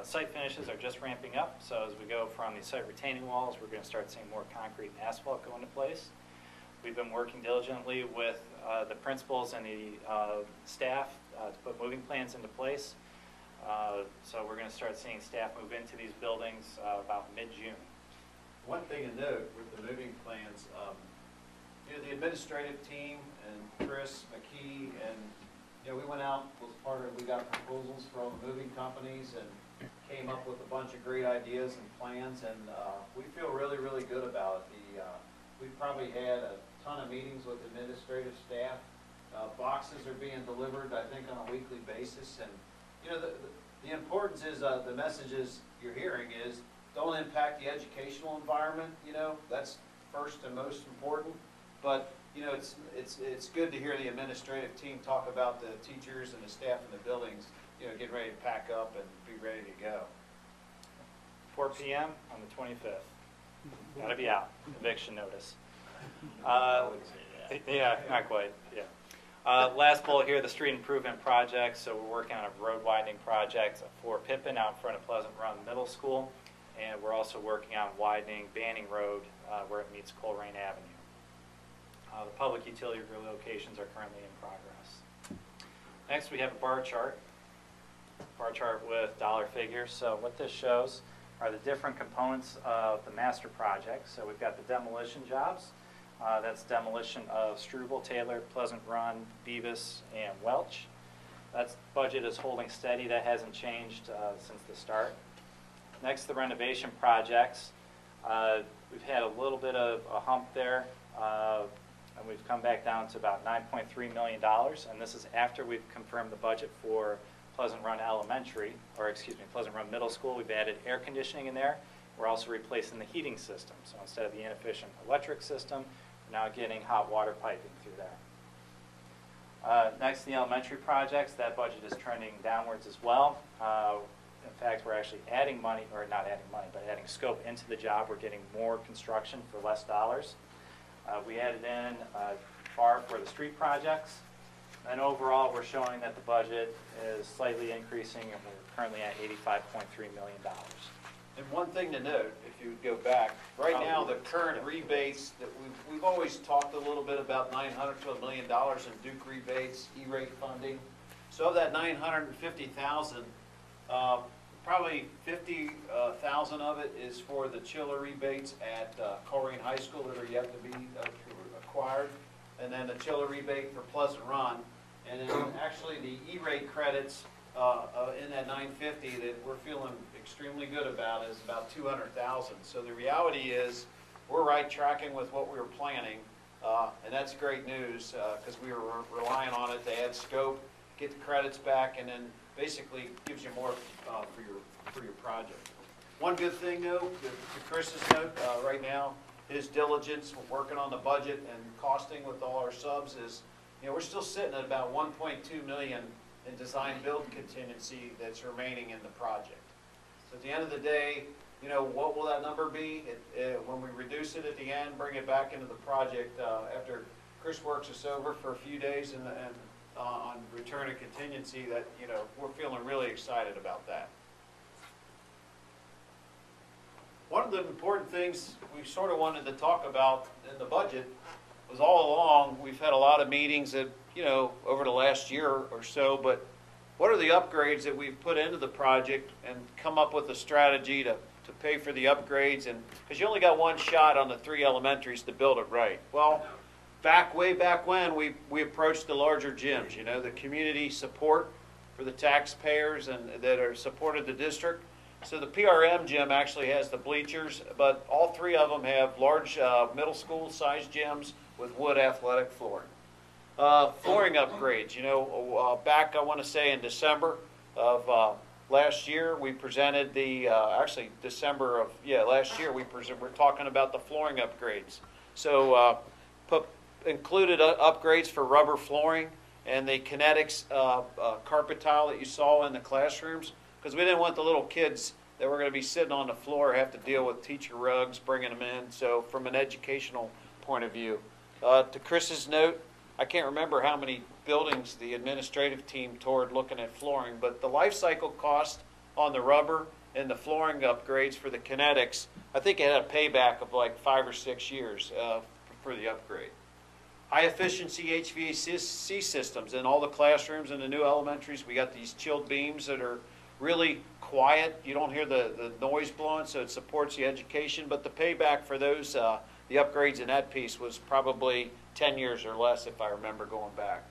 Site finishes are just ramping up, so as we go from the site retaining walls, we're going to start seeing more concrete and asphalt go into place. We've been working diligently with the principals and the staff to put moving plans into place. So we're going to start seeing staff move into these buildings about mid-June. One thing to note with the moving plans, you know, the administrative team and Chris McKee, and you know, we went out, we got proposals from moving companies and came up with a bunch of great ideas and plans, and we feel really good about it. We've probably had a ton of meetings with administrative staff. Boxes are being delivered, I think, on a weekly basis, and you know, the importance is the messages you're hearing is don't impact the educational environment. You know, that's first and most important. But you know, it's good to hear the administrative team talk about the teachers and the staff in the buildings, you know, getting ready to pack up and be ready to go. 4 p.m. on the 25th. Got to be out. Eviction notice. Yeah, not quite. Yeah. Last bullet here, the street improvement project. So we're working on a road widening project for Pippin out in front of Pleasant Run Middle School, and we're also working on widening Banning Road where it meets Coleraine Avenue. The public utility relocations are currently in progress. Next, we have a bar chart with dollar figures. So what this shows are the different components of the master project. So we've got the demolition jobs. That's demolition of Struble, Taylor, Pleasant Run, Beavis, and Welch. That budget is holding steady. That hasn't changed since the start. Next, the renovation projects. We've had a little bit of a hump there, and we've come back down to about $9.3 million. And this is after we've confirmed the budget for Pleasant Run Elementary, or excuse me, Pleasant Run Middle School. We've added air conditioning in there. We're also replacing the heating system. So instead of the inefficient electric system, we're now getting hot water piping through there. Next, the elementary projects. That budget is trending downwards as well. In fact, we're actually adding money, or not adding money, but adding scope into the job. We're getting more construction for less dollars. We added in FAR for the street projects. And overall, we're showing that the budget is slightly increasing, and we're currently at $85.3 million. And one thing to note, if you would go back, right now the current rebates that we've always talked a little bit about $900 to $1 million in Duke rebates, E-rate funding. So of that $950,000, probably $50,000 of it is for the chiller rebates at Coleraine High School that are yet to be acquired, and then the chiller rebate for Pleasant Run, and then actually the E-rate credits in that $950 that we're feeling extremely good about is about $200,000. So the reality is we're right tracking with what we were planning, and that's great news because we were relying on it to add scope, get the credits back, and then basically gives you more for your project. One good thing though, to Chris's note, right now, his diligence, working on the budget and costing with all our subs is, we're still sitting at about $1.2 million in design build contingency that's remaining in the project. So at the end of the day, what will that number be? When we reduce it at the end, bring it back into the project after Chris works us over for a few days and on return of contingency, that we're feeling really excited about that. One of the important things we sort of wanted to talk about in the budget was all along we've had a lot of meetings that over the last year or so, but what are the upgrades that we've put into the project and come up with a strategy to pay for the upgrades, and because you only got one shot on the 3 elementaries to build it right. Well, way back when we approached the larger gyms, the community support for the taxpayers and that are supported the district. So the PRM gym actually has the bleachers, but all 3 of them have large middle school sized gyms with wood athletic flooring. Flooring upgrades, back I want to say in December of last year, we presented the, actually December of, last year, we're talking about the flooring upgrades. So included upgrades for rubber flooring and the kinetics carpet tile that you saw in the classrooms, because we didn't want the little kids that were going to be sitting on the floor have to deal with teacher rugs, bringing them in. So from an educational point of view. To Chris's note, I can't remember how many buildings the administrative team toured looking at flooring, but the life cycle cost on the rubber and the flooring upgrades for the kinetics, I think it had a payback of like 5 or 6 years for the upgrade. High efficiency HVAC systems in all the classrooms in the new elementaries. We got these chilled beams that are really quiet. You don't hear the noise blowing, so it supports the education. But the payback for those, the upgrades in that piece was probably 10 years or less if I remember going back.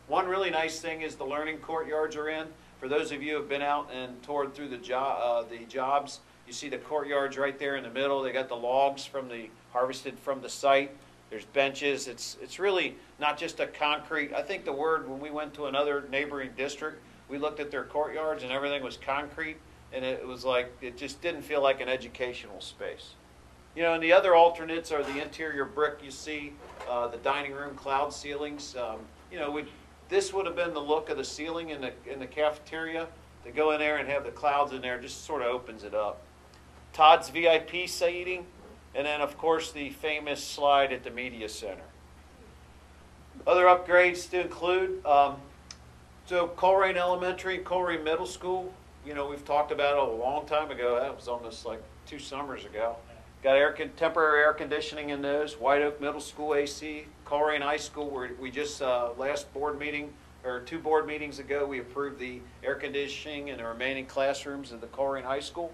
One really nice thing is the learning courtyards are in. For those of you who have been out and toured through the jobs, you see the courtyards right there in the middle. They got the logs harvested from the site. There's benches. It's really not just a concrete. I think the word, when we went to another neighboring district, we looked at their courtyards and everything was concrete, and it was like, it just didn't feel like an educational space. And the other alternates are the interior brick you see, the dining room cloud ceilings. This would have been the look of the ceiling in the cafeteria. To go in there and have the clouds in there just sort of opens it up. Todd's VIP seating, and then of course the famous slide at the media center. Other upgrades to include, so Coleraine Elementary, Coleraine Middle School, we've talked about it a long time ago. That was almost like 2 summers ago. Got temporary air conditioning in those. White Oak Middle School AC, Coleraine High School, where we just, last board meeting, or 2 board meetings ago, we approved the air conditioning in the remaining classrooms of the Coleraine High School.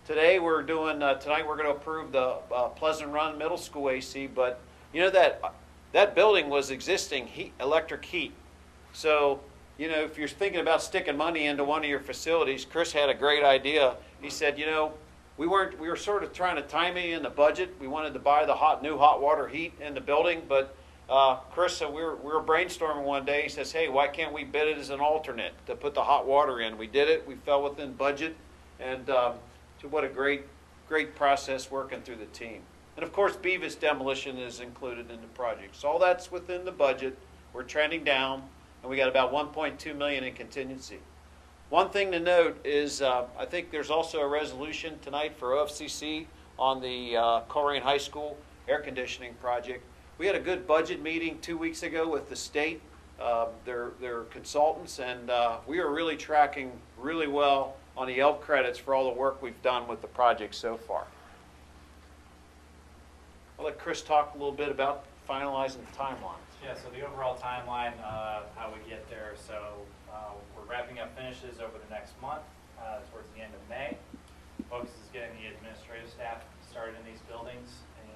Today tonight we're going to approve the Pleasant Run Middle School AC, but you know that building was existing electric heat. So, you know, if you're thinking about sticking money into one of your facilities, Chris had a great idea. He said, you know, we were sort of trying to time it in the budget. We wanted to buy the new hot water heat in the building, but Chris said we were brainstorming one day. He says, hey, why can't we bid it as an alternate to put the hot water in? We did it. We fell within budget, and what a great process working through the team. And of course, Beavis demolition is included in the project. So all that's within the budget. We're trending down, and we got about $1.2 million in contingency. One thing to note is I think there's also a resolution tonight for OFCC on the Coleraine High School air conditioning project. We had a good budget meeting 2 weeks ago with the state, their consultants, and we are really tracking really well on the ELP credits for all the work we've done with the project so far. I'll let Chris talk a little bit about finalizing the timeline. Yeah, so the overall timeline, how we get there. So we're wrapping up finishes over the next month, towards the end of May. Focus is getting the administrative staff started in these buildings in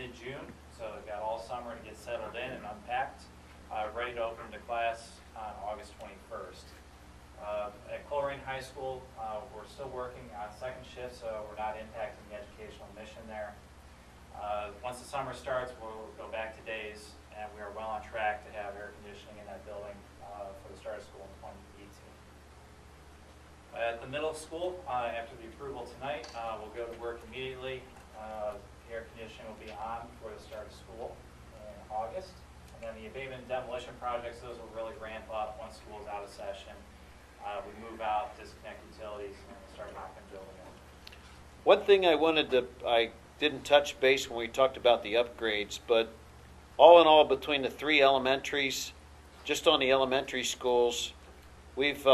mid-June. So they've got all summer to get settled in and unpacked, ready to open to class on August 21st. At Coleraine High School, we're still working on second shift, so we're not impacting the educational mission there. Once the summer starts, we'll go back to days, and we are well on track to have air conditioning in that building for the start of school in 2018. At the middle school, after the approval tonight, we'll go to work immediately. Air conditioning will be on before the start of school in August. And then the abatement and demolition projects, those will really ramp up once school is out of session. We move out, disconnect utilities, and then start knocking building in. One thing I didn't touch base when we talked about the upgrades, but all in all, between the 3 elementaries, just on the elementary schools, we've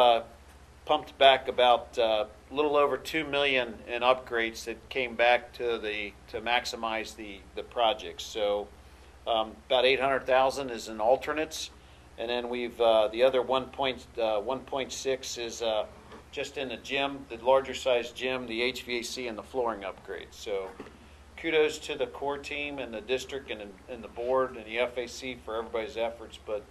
pumped back about a little over $2 million in upgrades that came back to maximize the projects. So about $800,000 is in alternates, and then we've the other 1.6 is just in the gym, the larger size gym, the HVAC, and the flooring upgrades. So kudos to the core team and the district and the board and the FAC for everybody's efforts. But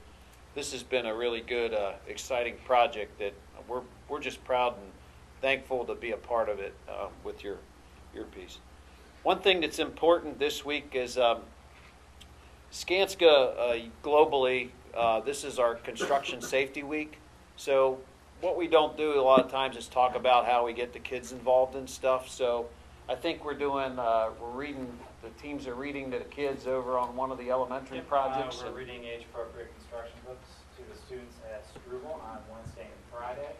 this has been a really good, exciting project that we're just proud and thankful to be a part of it with your piece. One thing that's important this week is Skanska globally, this is our construction safety week. So what we don't do a lot of times is talk about how we get the kids involved in stuff. So I think we're doing, the teams are reading to the kids over on one of the elementary projects. We're reading age-appropriate construction books to the students at Struble on Wednesday and Friday.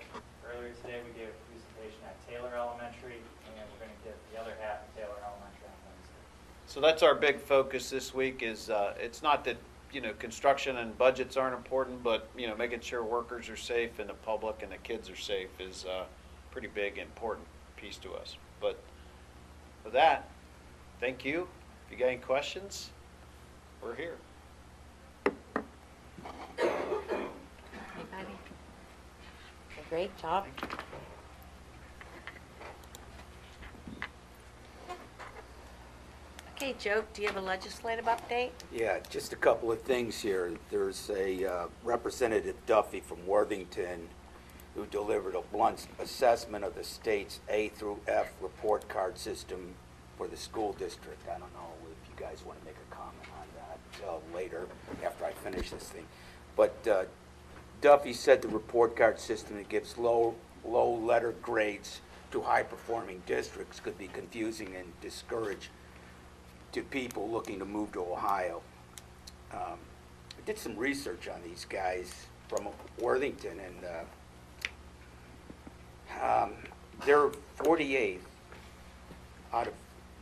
Earlier today we gave a presentation at Taylor Elementary, and we're going to get the other half of Taylor Elementary on Wednesday. So that's our big focus this week is, it's not that, construction and budgets aren't important, but, making sure workers are safe and the public and the kids are safe is a pretty big, important piece to us. But with that, thank you. If you got any questions, we're here. Anybody? Great job. Okay, Joe, do you have a legislative update? Yeah, just a couple of things here. There's a Representative Duffy from Worthington who delivered a blunt assessment of the state's A through F report card system for the school district. I don't know if you guys want to make a comment on that later after I finish this thing. But Duffy said the report card system that gives low letter grades to high-performing districts could be confusing and discourage to people looking to move to Ohio. I did some research on these guys from Worthington, and they're 48th out of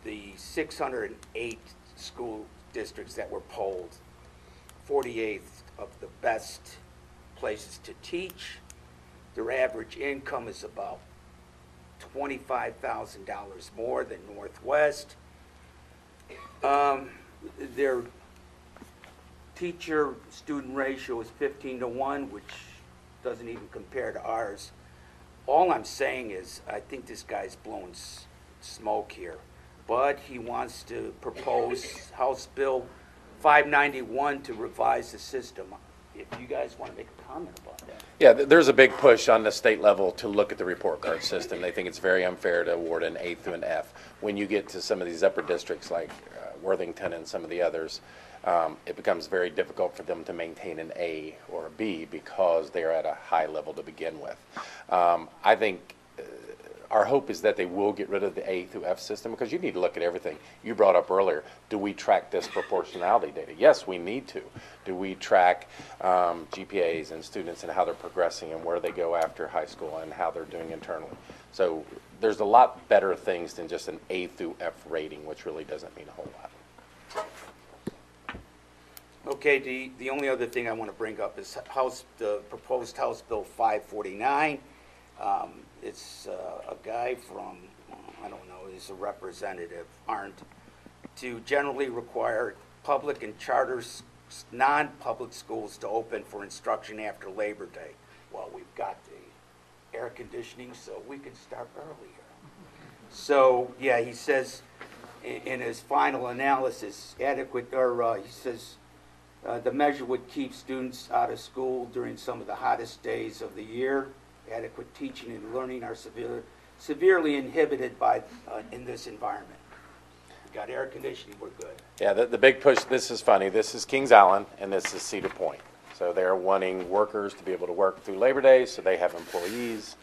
the 608 school districts that were polled, 48th of the best places to teach. Their average income is about $25,000 more than Northwest. Their teacher-student ratio is 15-1, which doesn't even compare to ours. All I'm saying is, I think this guy's blowing smoke here, but he wants to propose House Bill 591 to revise the system. If you guys want to make a comment about that. Yeah, there's a big push on the state level to look at the report card system. They think it's very unfair to award an A through an F. When you get to some of these upper districts like Worthington and some of the others, it becomes very difficult for them to maintain an A or a B because they're at a high level to begin with. I think our hope is that they will get rid of the A through F system, because you need to look at everything. You brought up earlier, do we track disproportionality data? Yes, we need to. Do we track GPAs and students and how they're progressing and where they go after high school and how they're doing internally? So there's a lot better things than just an A through F rating, which really doesn't mean a whole lot. Okay, the only other thing I want to bring up is the proposed House Bill 549. It's a guy from, I don't know, he's a representative, to generally require public and charter non-public schools to open for instruction after Labor Day. Well, we've got the air conditioning, so we can start earlier. So, yeah, he says in his final analysis, he says the measure would keep students out of school during some of the hottest days of the year. Adequate teaching and learning are severely inhibited by in this environment. We got air conditioning, we're good. Yeah, the big push, this is funny, this is Kings Island and this is Cedar Point. So they're wanting workers to be able to work through Labor Day, so they have employees,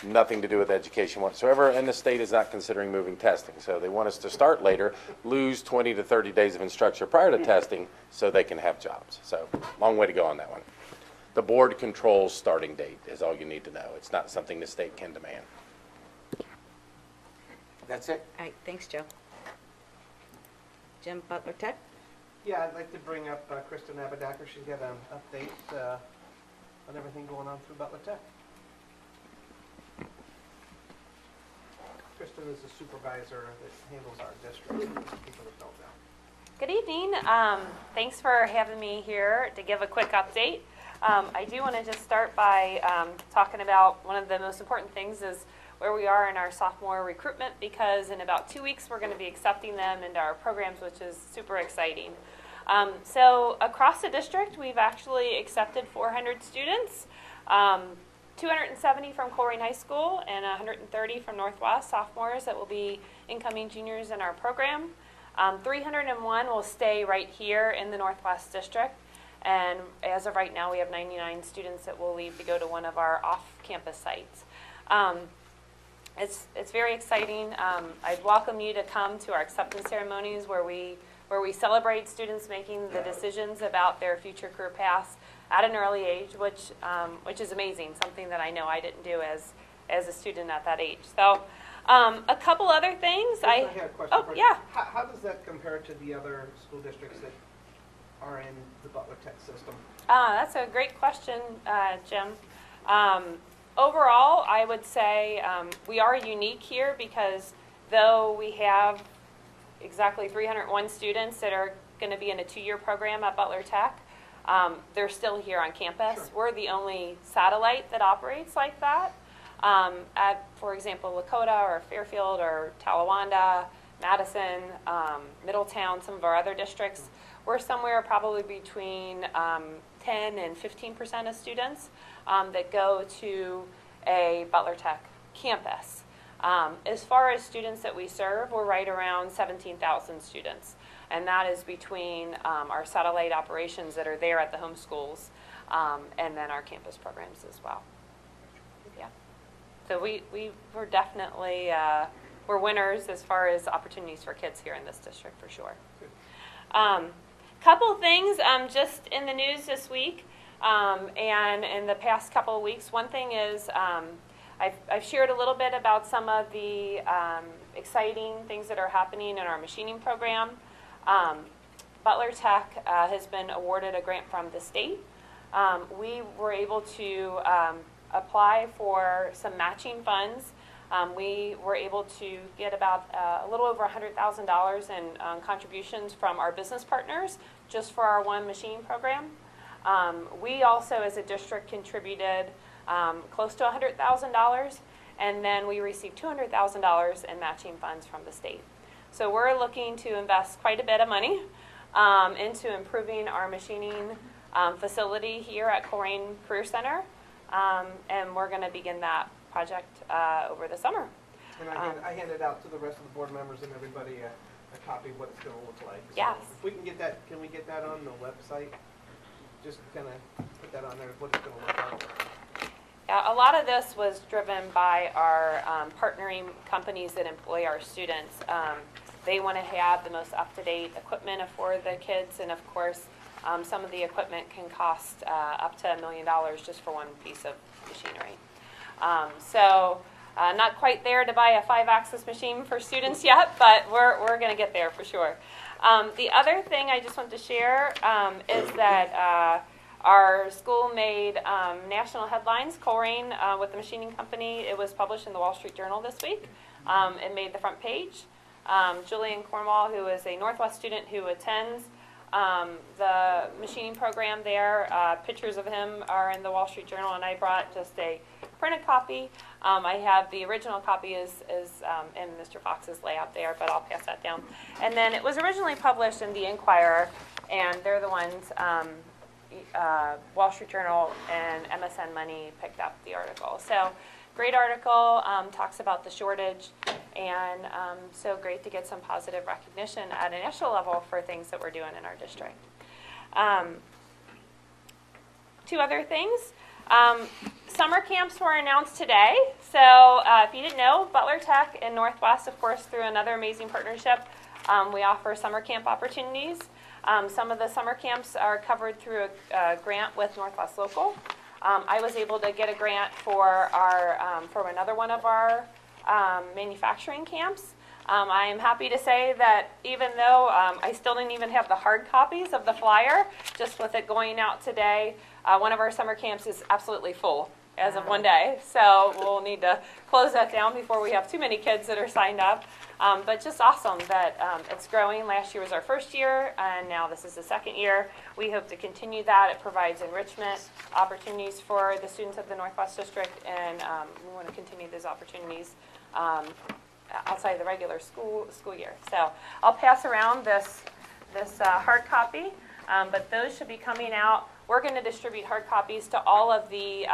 nothing to do with education whatsoever, and the state is not considering moving testing. So they want us to start later, lose 20 to 30 days of instruction prior to testing so they can have jobs. So long way to go on that one. The board controls starting date is all you need to know. It's not something the state can demand. That's it? All right, thanks, Joe. Jim Butler Tech? Yeah, I'd like to bring up Kristen Abedacker. She's got an update on everything going on through Butler Tech. Kristen is the supervisor that handles our district, people that don't know. Good evening. Thanks for having me here to give a quick update. I do want to just start by talking about one of the most important things is where we are in our sophomore recruitment, because in about 2 weeks we're going to be accepting them into our programs, which is super exciting. So across the district we've actually accepted 400 students, 270 from Coleraine High School and 130 from Northwest sophomores that will be incoming juniors in our program. 301 will stay right here in the Northwest District. And as of right now, we have 99 students that will leave to go to one of our off-campus sites. It's very exciting. I'd welcome you to come to our acceptance ceremonies where we celebrate students making the decisions about their future career paths at an early age, which is amazing. Something that I know I didn't do as a student at that age. So, a couple other things. I had a question for you. Yeah. How does that compare to the other school districts that are in the Butler Tech system? That's a great question, Jim. Overall, I would say we are unique here because though we have exactly 301 students that are going to be in a 2-year program at Butler Tech, they're still here on campus. Sure. We're the only satellite that operates like that. At, for example, Lakota or Fairfield or Talawanda, Madison, Middletown, some of our other districts, we're somewhere probably between 10 and 15% of students that go to a Butler Tech campus. As far as students that we serve, we're right around 17,000 students. And that is between our satellite operations that are there at the home schools and then our campus programs as well. Yeah. So we're definitely, we're winners as far as opportunities for kids here in this district for sure. Couple things just in the news this week and in the past couple of weeks. One thing is I've shared a little bit about some of the exciting things that are happening in our machining program. Butler Tech has been awarded a grant from the state. We were able to apply for some matching funds We were able to get about a little over $100,000 in contributions from our business partners just for our one machining program. We also, as a district, contributed close to $100,000, and then we received $200,000 in matching funds from the state. So we're looking to invest quite a bit of money into improving our machining facility here at Colerain Career Center, and we're going to begin that project over the summer. And I handed out to the rest of the board members and everybody a copy of what it's going to look like. So yes. If we can get that, can we get that on the website? Just kind of put that on there, what it's going to look like. Yeah, a lot of this was driven by our partnering companies that employ our students. They want to have the most up-to-date equipment for the kids, and of course, some of the equipment can cost up to $1 million just for one piece of machinery. Not quite there to buy a 5-axis machine for students yet, but we're going to get there for sure. The other thing I just want to share is that our school made national headlines, Colerain with the machining company. It was published in the Wall Street Journal this week. It made the front page. Julian Cornwall, who is a Northwest student who attends the machining program there, pictures of him are in the Wall Street Journal, and I brought just a printed copy. I have the original copy is in Mr. Fox's layout there, but I'll pass that down. And then it was originally published in the Inquirer, and they're the ones, Wall Street Journal and MSN Money picked up the article. So great article, talks about the shortage, and so great to get some positive recognition at a national level for things that we're doing in our district. Two other things. Summer camps were announced today. So if you didn't know, Butler Tech and Northwest, of course, through another amazing partnership, we offer summer camp opportunities. Some of the summer camps are covered through a grant with Northwest Local. I was able to get a grant for our from another one of our manufacturing camps. I am happy to say that even though I still didn't even have the hard copies of the flyer, just with it going out today, one of our summer camps is absolutely full as of one day. So we'll need to close that down before we have too many kids that are signed up. But just awesome that it's growing. Last year was our first year, and now this is the second year. We hope to continue that. It provides enrichment opportunities for the students of the Northwest District, and we want to continue those opportunities outside the regular school year. So I'll pass around this hard copy, but those should be coming out. We're going to distribute hard copies to all of the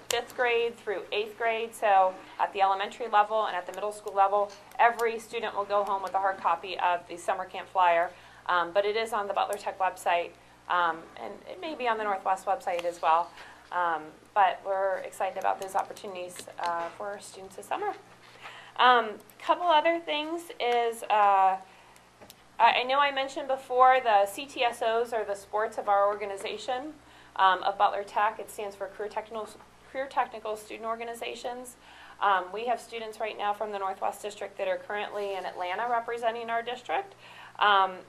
5th grade through 8th grade. So at the elementary level and at the middle school level, every student will go home with a hard copy of the summer camp flyer. But it is on the Butler Tech website, and it may be on the Northwest website as well. But we're excited about those opportunities for our students this summer. Couple other things is, I know I mentioned before the CTSOs are the sports of our organization of Butler Tech. It stands for Career Technical Student Organizations. We have students right now from the Northwest District that are currently in Atlanta representing our district.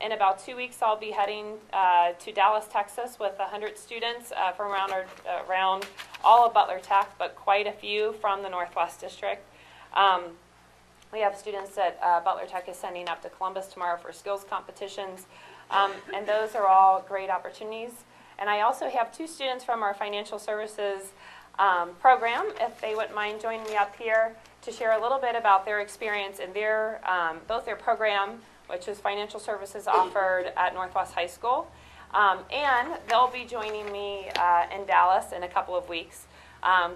In about 2 weeks, I'll be heading to Dallas, Texas with 100 students from around all of Butler Tech, but quite a few from the Northwest District. We have students that Butler Tech is sending up to Columbus tomorrow for skills competitions, and those are all great opportunities. And I also have 2 students from our financial services program, if they wouldn't mind joining me up here to share a little bit about their experience in their both their program, which is financial services offered at Northwest High School, and they'll be joining me in Dallas in a couple of weeks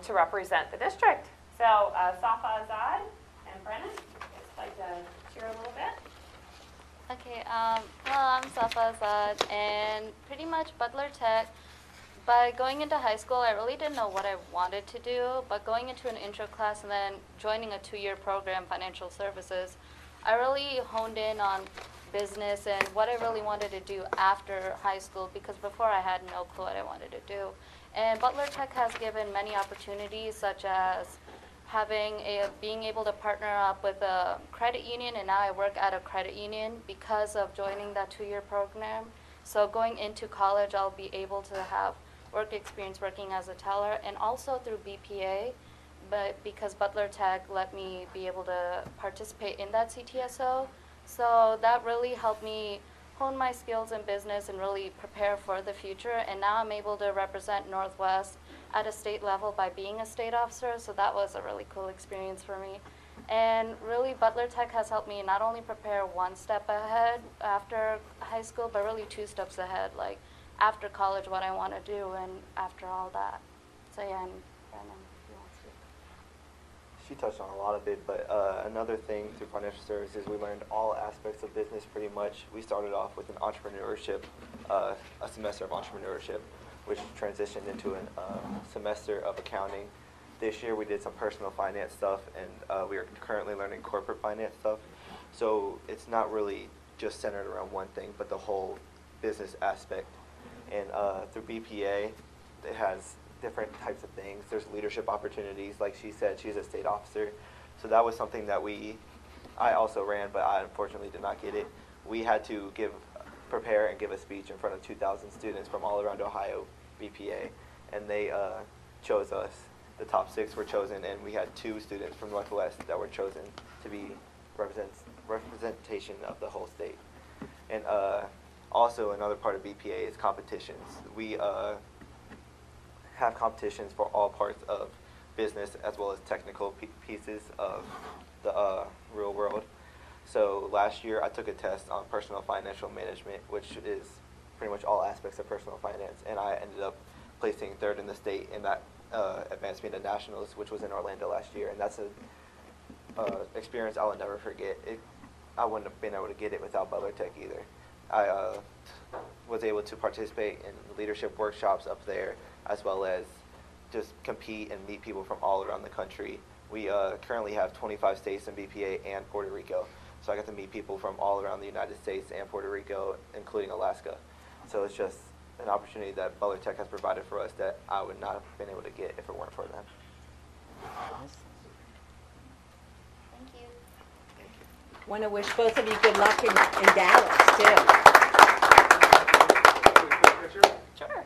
to represent the district. So Safa Azad and Brennan, I'd like to share a little bit. Okay, well, I'm Safa Azad, and pretty much Butler Tech, by going into high school, I really didn't know what I wanted to do, but going into an intro class and then joining a 2-year program, financial services, I really honed in on business and what I really wanted to do after high school, because before I had no clue what I wanted to do. And Butler Tech has given many opportunities, such as being able to partner up with a credit union, and now I work at a credit union because of joining that 2-year program. So going into college, I'll be able to have work experience working as a teller, and also through BPA, but because Butler Tech let me be able to participate in that CTSO. So that really helped me hone my skills in business and really prepare for the future. And now I'm able to represent Northwest at a state level by being a state officer. So that was a really cool experience for me. And really, Butler Tech has helped me not only prepare one step ahead after high school, but really 2 steps ahead, like after college, what I want to do, and after all that. So yeah, and Brandon, if you want to speak. She touched on a lot of it, but another thing through financial services, we learned all aspects of business pretty much. We started off with an entrepreneurship, a semester of entrepreneurship, which transitioned into a semester of accounting. This year we did some personal finance stuff, and we are currently learning corporate finance stuff. So it's not really just centered around one thing, but the whole business aspect. And through BPA, it has different types of things. There's leadership opportunities. Like she said, she's a state officer. So that was something that I also ran, but I unfortunately did not get it. We had to prepare and give a speech in front of 2,000 students from all around Ohio, BPA, and they chose us. The top 6 were chosen, and we had 2 students from Northwest that were chosen to be representation of the whole state. And also another part of BPA is competitions. We have competitions for all parts of business as well as technical pieces of the real world. So last year I took a test on personal financial management, which is pretty much all aspects of personal finance, and I ended up placing 3rd in the state, and that advanced me to nationals, which was in Orlando last year, and that's an experience I will never forget. I wouldn't have been able to get it without Butler Tech either. I was able to participate in leadership workshops up there, as well as just compete and meet people from all around the country. We currently have 25 states in BPA and Puerto Rico, so I got to meet people from all around the United States and Puerto Rico, including Alaska. So it's just an opportunity that Butler Tech has provided for us that I would not have been able to get if it weren't for them. Thank you. Want to wish both of you good luck in Dallas, too. Sure.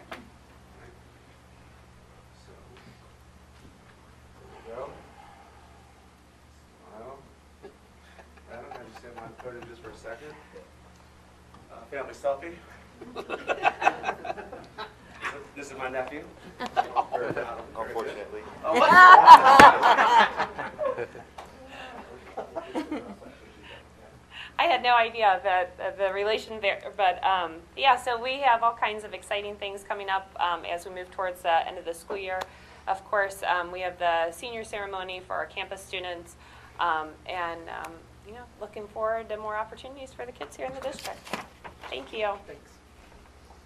Go. Smile. Adam, have you seen my photo just for a second? Family selfie. This is my nephew. Unfortunately. I had no idea that the relation there, but yeah, so we have all kinds of exciting things coming up as we move towards the end of the school year. Of course, we have the senior ceremony for our campus students, and you know, looking forward to more opportunities for the kids here in the district. Thank you. Thanks.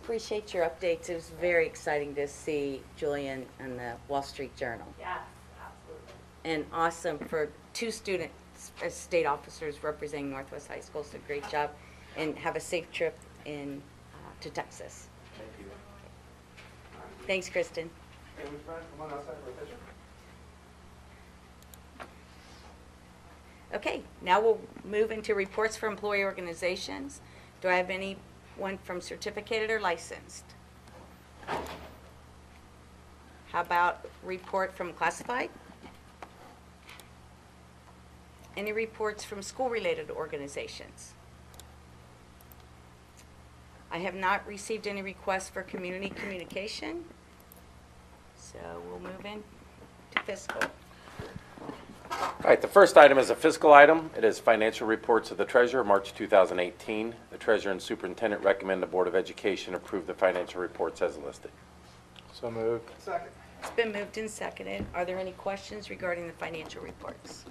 Appreciate your updates. It was very exciting to see Julian in the Wall Street Journal. Yes, absolutely. And awesome for 2 students as state officers representing Northwest High School. So great job. And have a safe trip to Texas. Thank you. Thanks, Kristen. Family friend, come on outside for a picture. Okay, now we'll move into reports for employee organizations. Do I have anyone from certificated or licensed? How about report from classified? Any reports from school-related organizations? I have not received any requests for community communication, so we'll move in to fiscal. All right, the first item is a fiscal item. It is financial reports of the treasurer, March 2018. The treasurer and superintendent recommend the Board of Education approve the financial reports as listed. So moved. Second. It's been moved and seconded. Are there any questions regarding the financial reports?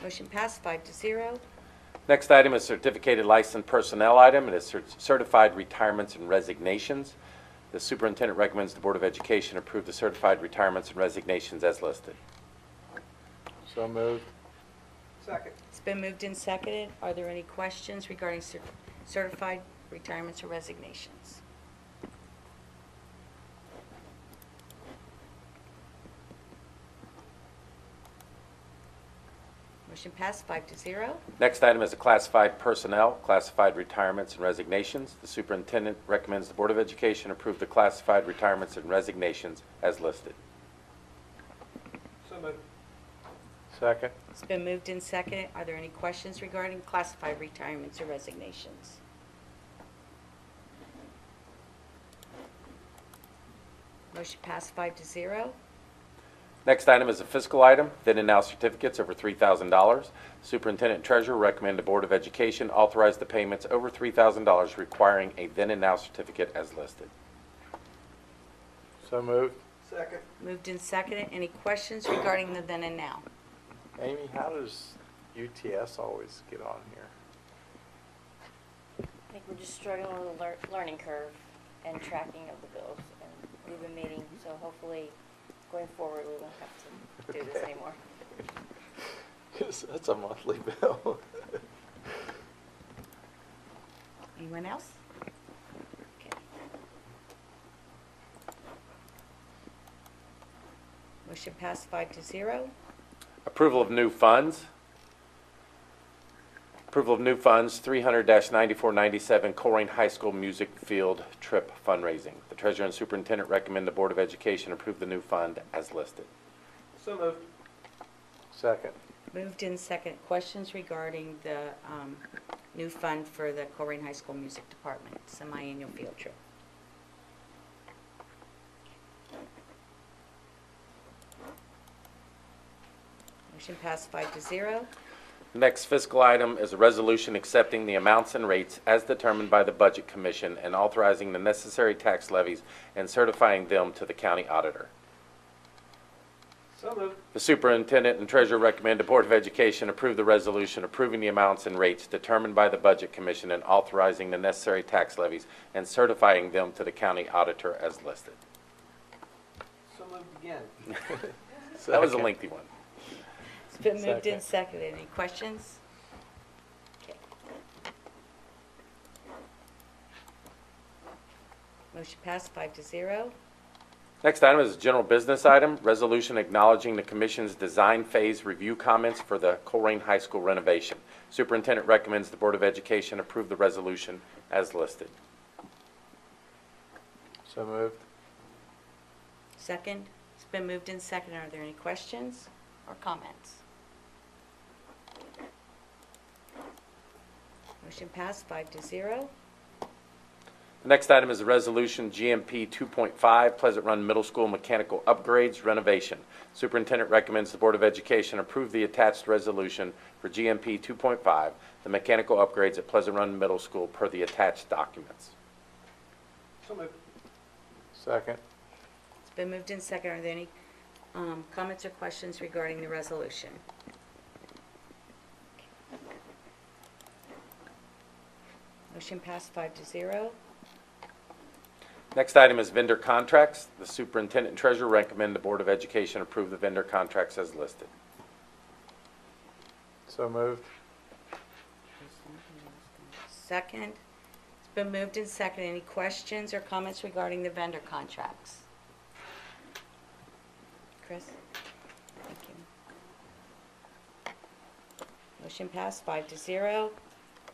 Motion passed 5-0. Next item is certificated licensed personnel item. It is certified retirements and resignations. The superintendent recommends the Board of Education approve the certified retirements and resignations as listed. So moved. Second. It's been moved and seconded. Are there any questions regarding certified retirements or resignations? Motion passed 5-0. Next item is a classified personnel, classified retirements and resignations. The superintendent recommends the Board of Education approve the classified retirements and resignations as listed. So moved. Second. It's been moved and seconded. Are there any questions regarding classified retirements or resignations? Motion passed 5-0. Next item is a fiscal item, then and now certificates over $3,000. Superintendent and Treasurer recommend the Board of Education authorize the payments over $3,000 requiring a then and now certificate as listed. So moved. Second. Moved and seconded. Any questions regarding the then and now? Amy, how does UTS always get on here? I think we're just struggling with the learning curve and tracking of the bills, and we've been meeting, so hopefully going forward we won't have to do this anymore. That's a monthly bill. Anyone else? Okay. Motion passed 5-0. Approval of new funds. Approval of new funds, 300-9497 Colerain High School Music Field Trip Fundraising. The Treasurer and Superintendent recommend the Board of Education approve the new fund as listed. So moved. Second. Moved in second. Questions regarding the new fund for the Colerain High School Music Department semi-annual field trip? Motion passed 5-0. Next fiscal item is a resolution accepting the amounts and rates as determined by the Budget Commission and authorizing the necessary tax levies and certifying them to the county auditor. So moved. The Superintendent and Treasurer recommend the Board of Education approve the resolution approving the amounts and rates determined by the Budget Commission and authorizing the necessary tax levies and certifying them to the county auditor as listed. So moved again. That was a lengthy one. It's been moved and seconded. Any questions? Okay. Motion passed 5-0. Next item is a general business item, resolution acknowledging the Commission's design phase review comments for the Colerain High School renovation. Superintendent recommends the Board of Education approve the resolution as listed. So moved. Second. It's been moved and seconded. Are there any questions or comments? Motion passed 5-0. The next item is a resolution GMP 2.5 Pleasant Run Middle School mechanical upgrades renovation. Superintendent recommends the Board of Education approve the attached resolution for GMP 2.5, the mechanical upgrades at Pleasant Run Middle School per the attached documents. So moved. Second. It's been moved and seconded. Are there any comments or questions regarding the resolution? Motion passed 5-0. Next item is vendor contracts. The Superintendent and Treasurer recommend the Board of Education approve the vendor contracts as listed. So moved. Second. It's been moved and seconded. Any questions or comments regarding the vendor contracts? Chris? Thank you. Motion passed 5-0.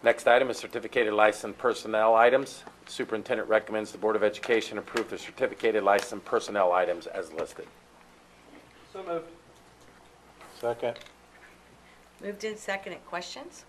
Next item is certificated licensed personnel items. The Superintendent recommends the Board of Education approve the certificated licensed personnel items as listed. So moved. Second. Moved and seconded. Questions?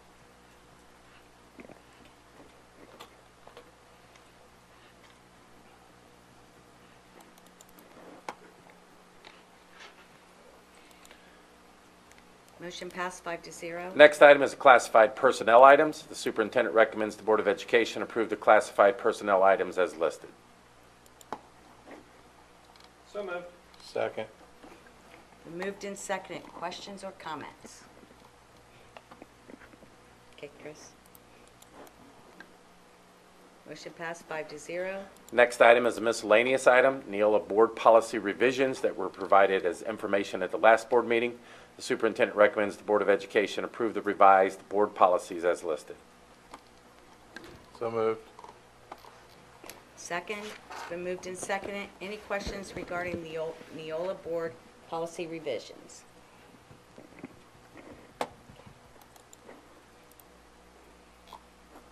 Motion passed 5-0. Next item is classified personnel items. The Superintendent recommends the Board of Education approve the classified personnel items as listed. So moved. Second. Moved and seconded. Questions or comments? Okay, Chris. Motion passed 5-0. Next item is a miscellaneous item, Neola Board Policy revisions that were provided as information at the last board meeting. The Superintendent recommends the Board of Education approve the revised board policies as listed. So moved. Second. It's been moved and seconded. Any questions regarding the Neola Board Policy revisions?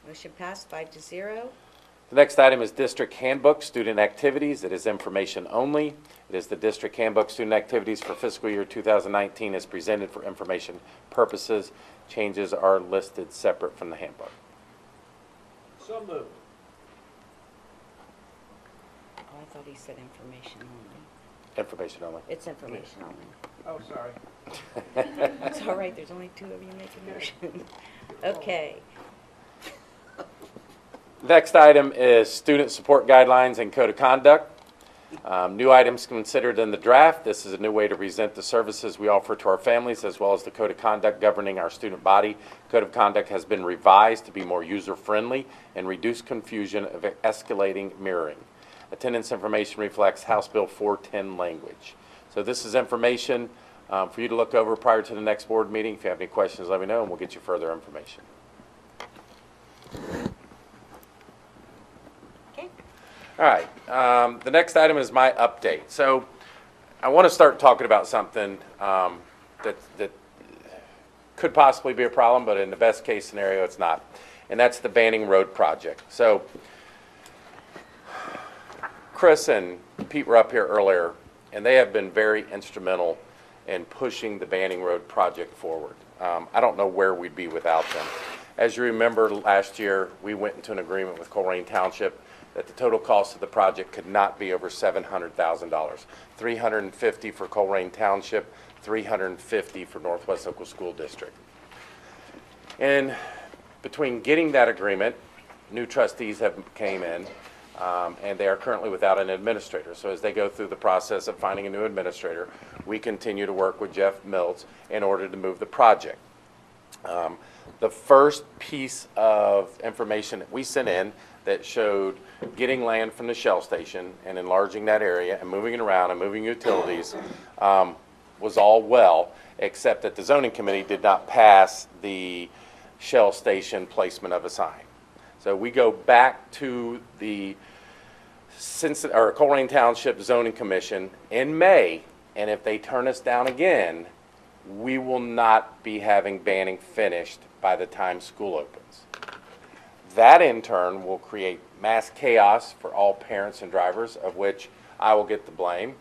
Motion passed 5-0. The next item is District Handbook Student Activities. It is information only. It is the District Handbook Student Activities for fiscal year 2019 as presented for information purposes. Changes are listed separate from the handbook. So moved. Oh, I thought he said information only. Information only. It's information only. Oh, sorry. It's all right, there's only 2 of you making motion. Okay. Next item is Student Support Guidelines and Code of Conduct. New items considered in the draft. This is a new way to present the services we offer to our families as well as the Code of Conduct governing our student body. Code of Conduct has been revised to be more user-friendly and reduce confusion of escalating mirroring. Attendance information reflects House Bill 410 language. So this is information for you to look over prior to the next board meeting. If you have any questions, let me know and we'll get you further information. All right, the next item is my update. So I want to start talking about something that could possibly be a problem, but in the best case scenario, it's not. And that's the Banning Road project. So Chris and Pete were up here earlier, and they have been very instrumental in pushing the Banning Road project forward. I don't know where we'd be without them. As you remember, last year, we went into an agreement with Colerain Township that the total cost of the project could not be over $700,000. $350 for Colerain Township, $350 for Northwest Local School District. And between getting that agreement, new trustees have came in, and they are currently without an administrator. So as they go through the process of finding a new administrator, we continue to work with Jeff Mills in order to move the project. The first piece of information that we sent in that showed getting land from the Shell station and enlarging that area and moving it around and moving utilities was all well, except that the zoning committee did not pass the Shell station placement of a sign. So we go back to the Colerain Township Zoning Commission in May, and if they turn us down again, we will not be having Banning finished by the time school opens. That in turn will create mass chaos for all parents and drivers, of which I will get the blame.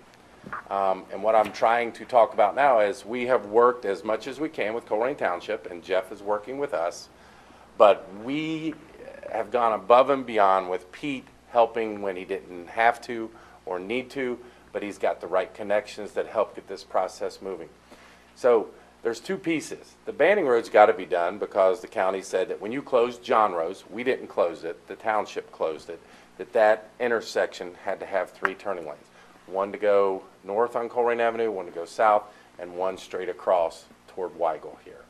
And what I'm trying to talk about now is we have worked as much as we can with Colerain Township, and Jeff is working with us, but we have gone above and beyond with Pete helping when he didn't have to or need to, but he's got the right connections that help get this process moving. So there's 2 pieces. The Banning Road's got to be done because the county said that when you closed John Rose, we didn't close it, the township closed it, that intersection had to have 3 turning lanes. One to go north on Colerain Avenue, one to go south, and one straight across toward Weigel here.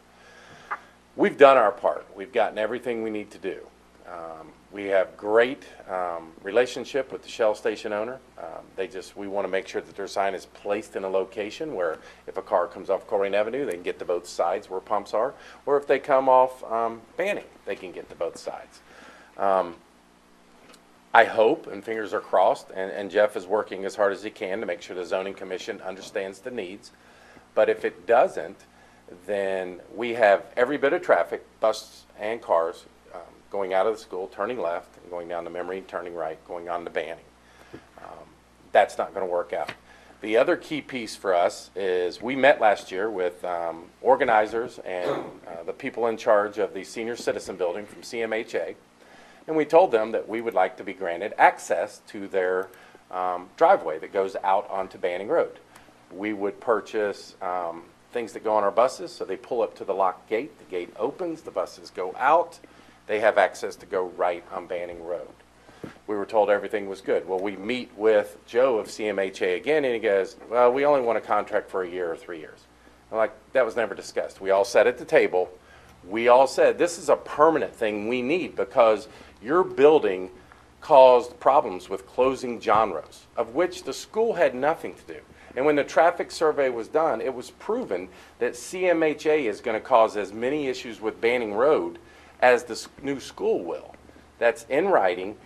We've done our part. We've gotten everything we need to do. We have great relationship with the Shell station owner. We want to make sure that their sign is placed in a location where if a car comes off Colerain Avenue, they can get to both sides where pumps are, or if they come off Banning, they can get to both sides. I hope, and fingers are crossed, and Jeff is working as hard as he can to make sure the zoning commission understands the needs. But if it doesn't, then we have every bit of traffic, buses and cars, going out of the school, turning left, and going down to Memory, turning right, going on to Banning. That's not going to work out. The other key piece for us is we met last year with organizers and the people in charge of the senior citizen building from CMHA, and we told them that we would like to be granted access to their driveway that goes out onto Banning Road. We would purchase things that go on our buses, so they pull up to the locked gate, the gate opens, the buses go out, they have access to go right on Banning Road. We were told everything was good. Well, we meet with Joe of CMHA again, and he goes, well, we only want a contract for a year or 3 years. I'm like, that was never discussed. We all sat at the table. We all said, this is a permanent thing we need because your building caused problems with closing John Rose, of which the school had nothing to do. And when the traffic survey was done, it was proven that CMHA is going to cause as many issues with Banning Road as the new school will. That's in writing.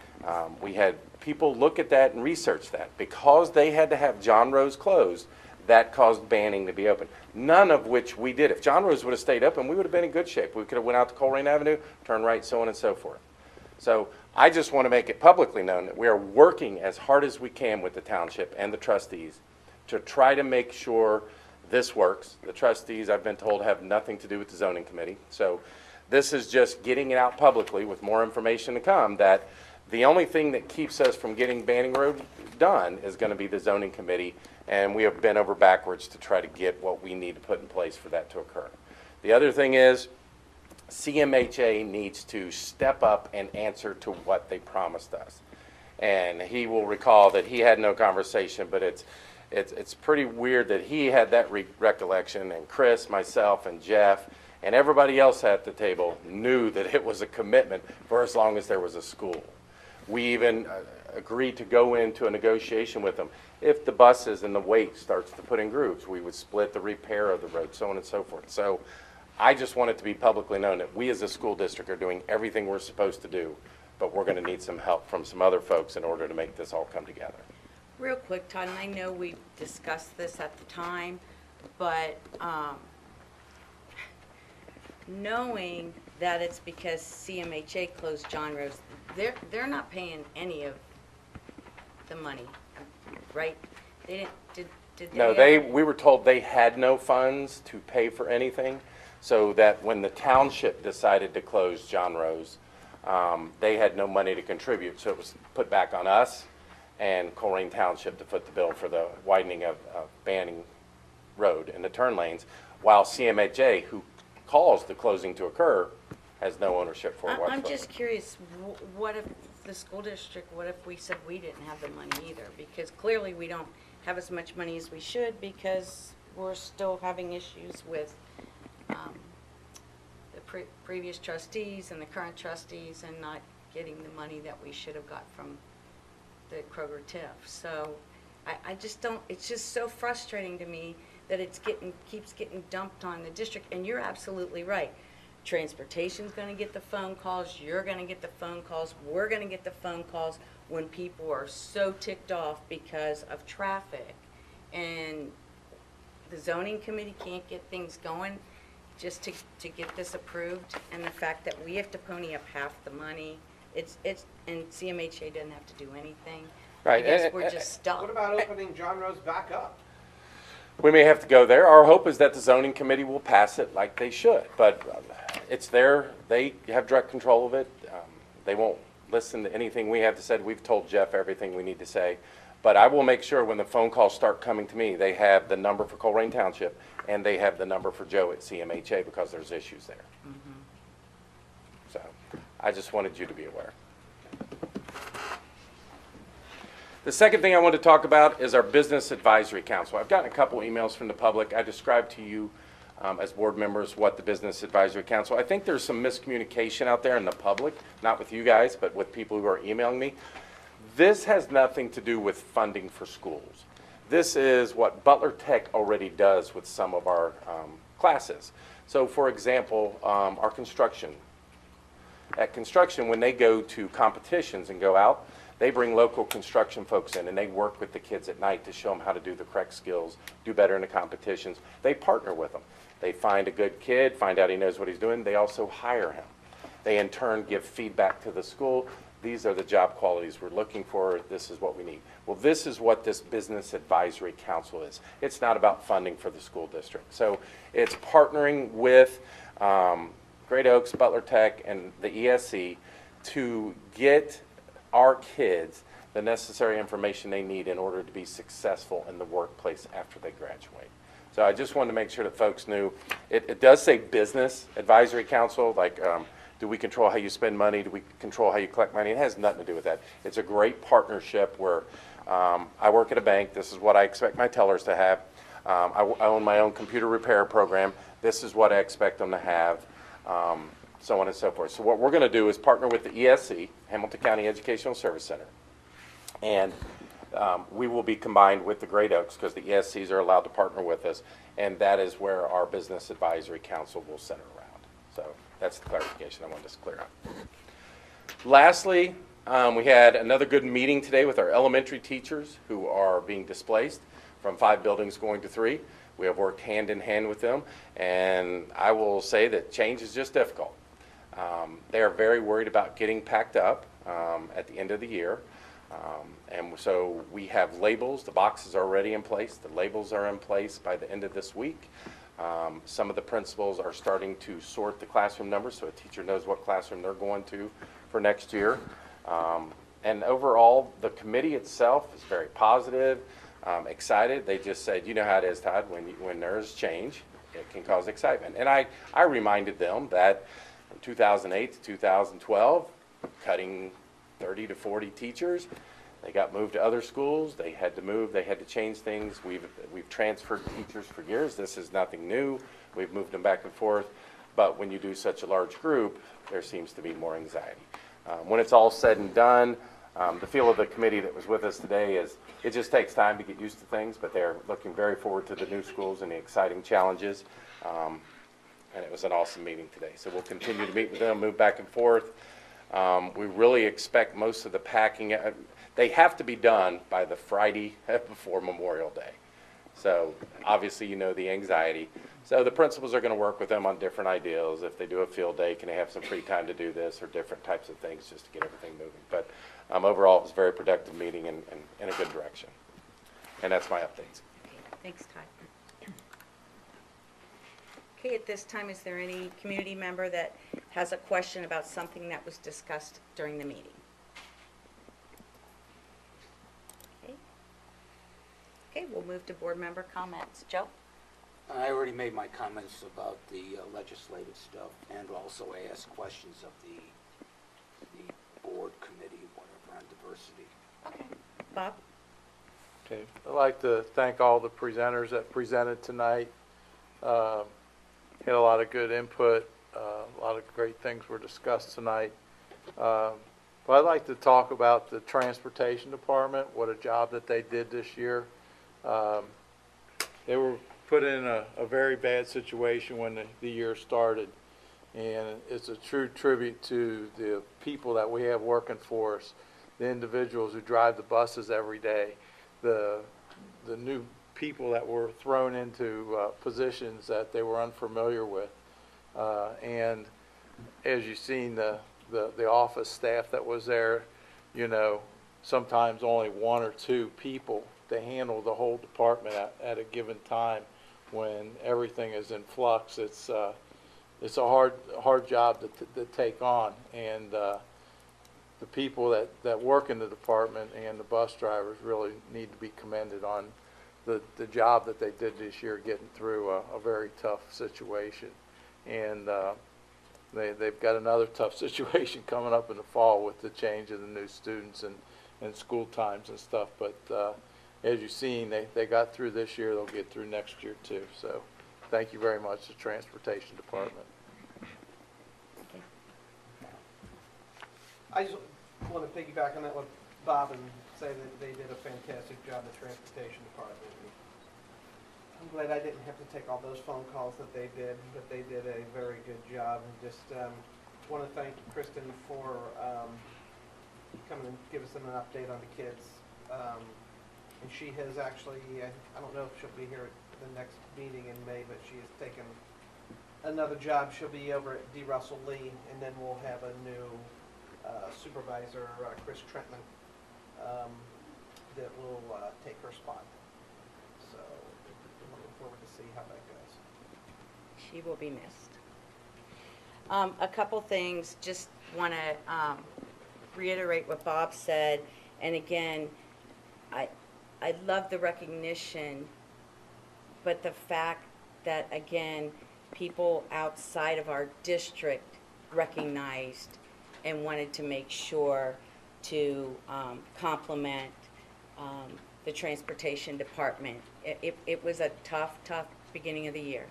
We had people look at that and research that. Because they had to have John Rose closed, that caused Banning to be open. None of which we did. If John Rose would have stayed open, we would have been in good shape. We could have went out to Colerain Avenue, turned right, so on and so forth. So I just want to make it publicly known that we are working as hard as we can with the township and the trustees to try to make sure this works. The trustees, I've been told, have nothing to do with the zoning committee. So this is just getting it out publicly with more information to come, that the only thing that keeps us from getting Banning Road done is going to be the zoning committee, and we have bent over backwards to try to get what we need to put in place for that to occur. The other thing is CMHA needs to step up and answer to what they promised us. And he will recall that he had no conversation, but it's pretty weird that he had that recollection, and Chris, myself, and Jeff, and everybody else at the table knew that it was a commitment for as long as there was a school. We even agreed to go into a negotiation with them. If the buses and the weight starts to put in groups, we would split the repair of the road, so on and so forth. So I just want it to be publicly known that we as a school district are doing everything we're supposed to do, but we're going to need some help from some other folks in order to make this all come together. Real quick, Todd, and I know we discussed this at the time, but knowing that it's because CMHA closed John Rose, they're not paying any of the money, right? They didn't, did they? No, we were told they had no funds to pay for anything, so that when the township decided to close John Rose, they had no money to contribute, so it was put back on us and Coleraine Township to foot the bill for the widening of Banning Road and the turn lanes, while CMHA, who caused the closing to occur, has no ownership for it whatsoever. I'm just curious, what if the school district, what if we said we didn't have the money either? Because clearly we don't have as much money as we should, because we're still having issues with the previous trustees and the current trustees, and not getting the money that we should have got from the Kroger TIF. So I just don't, it's just so frustrating to me that keeps getting dumped on the district. And you're absolutely right. Transportation's going to get the phone calls, you're going to get the phone calls, we're going to get the phone calls when people are so ticked off because of traffic. And the zoning committee can't get things going just to get this approved, and the fact that we have to pony up half the money, and CMHA doesn't have to do anything. Right. I guess we're just stuck. What about opening John Rose back up? We may have to go there. Our hope is that the zoning committee will pass it like they should, but it's there. They have direct control of it. They won't listen to anything we have to say. We've told Jeff everything we need to say, but I will make sure when the phone calls start coming to me, they have the number for Coleraine Township and they have the number for Joe at CMHA, because there's issues there. Mm-hmm. So I just wanted you to be aware. The second thing I want to talk about is our Business Advisory Council. I've gotten a couple emails from the public. I described to you as board members what the Business Advisory Council, I think there's some miscommunication out there in the public, not with you guys, but with people who are emailing me. This has nothing to do with funding for schools. This is what Butler Tech already does with some of our classes. So for example, our construction. At construction, when they go to competitions and go out, they bring local construction folks in, and they work with the kids at night to show them how to do the correct skills, do better in the competitions. They partner with them. They find a good kid, find out he knows what he's doing. They also hire him. They in turn give feedback to the school. These are the job qualities we're looking for. This is what we need. Well, this is what this Business Advisory Council is. It's not about funding for the school district. So it's partnering with Great Oaks, Butler Tech, and the ESC to get our kids the necessary information they need in order to be successful in the workplace after they graduate. So I just wanted to make sure that folks knew. It does say Business Advisory Council, like do we control how you spend money? Do we control how you collect money? It has nothing to do with that. It's a great partnership where I work at a bank. This is what I expect my tellers to have. I own my own computer repair program. This is what I expect them to have. So on and so forth. So what we're going to do is partner with the ESC, Hamilton County Educational Service Center, and we will be combined with the Great Oaks, because the ESCs are allowed to partner with us, and that is where our Business Advisory Council will center around. So that's the clarification I wanted to clear up. Lastly, we had another good meeting today with our elementary teachers who are being displaced from 5 buildings going to 3. We have worked hand in hand with them, and I will say that change is just difficult. They are very worried about getting packed up at the end of the year. And so we have labels. The boxes are already in place. The labels are in place by the end of this week. Some of the principals are starting to sort the classroom numbers so a teacher knows what classroom they're going to for next year. And overall, the committee itself is very positive, excited. They just said, you know how it is, Todd, when there's change, it can cause excitement. And I reminded them that from 2008 to 2012, cutting 30 to 40 teachers, they got moved to other schools. They had to move. They had to change things. We've transferred teachers for years. This is nothing new. We've moved them back and forth. But when you do such a large group, there seems to be more anxiety. When it's all said and done, the feel of the committee that was with us today is it just takes time to get used to things, but they're looking very forward to the new schools and the exciting challenges. And it was an awesome meeting today. So we'll continue to meet with them, move back and forth. We really expect most of the packing. They have to be done by the Friday before Memorial Day. So obviously you know the anxiety. So the principals are going to work with them on different ideas. If they do a field day, can they have some free time to do this, or different types of things just to get everything moving. But overall, it was a very productive meeting and in a good direction. And that's my updates. Okay, thanks, Todd. Okay, at this time, is there any community member that has a question about something that was discussed during the meeting? Okay. Okay, we'll move to board member comments. Joe? I already made my comments about the legislative stuff and also asked questions of the board committee, whatever, on diversity. Okay. Bob? Okay. I'd like to thank all the presenters that presented tonight. Had a lot of good input. A lot of great things were discussed tonight. But I'd like to talk about the transportation department, what a job that they did this year. They were put in a very bad situation when the year started. And it's a true tribute to the people that we have working for us, the individuals who drive the buses every day, the new people that were thrown into positions that they were unfamiliar with. And as you've seen, the office staff that was there, you know, sometimes only one or two people to handle the whole department at a given time when everything is in flux. It's a hard job to take on, and the people that work in the department and the bus drivers really need to be commended on the job that they did this year getting through a very tough situation. And they've got another tough situation coming up in the fall with the change of the new students and school times and stuff. But as you've seen, they got through this year. They'll get through next year too. So thank you very much, the Transportation Department. Okay. I just want to piggyback on that with Bob and say that they did a fantastic job, the Transportation Department. I'm glad I didn't have to take all those phone calls that they did, but they did a very good job. And just want to thank Kristen for coming and give us an update on the kids. And she has actually, I don't know if she'll be here at the next meeting in May, but she has taken another job. She'll be over at D. Russell Lee, and then we'll have a new supervisor, Chris Trentman, that will take her spot. So I'm looking forward to see how that goes. She will be missed. A couple things, just want to reiterate what Bob said, and again, I love the recognition, but the fact that, again, people outside of our district recognized and wanted to make sure to compliment the Transportation Department. It was a tough beginning of the year.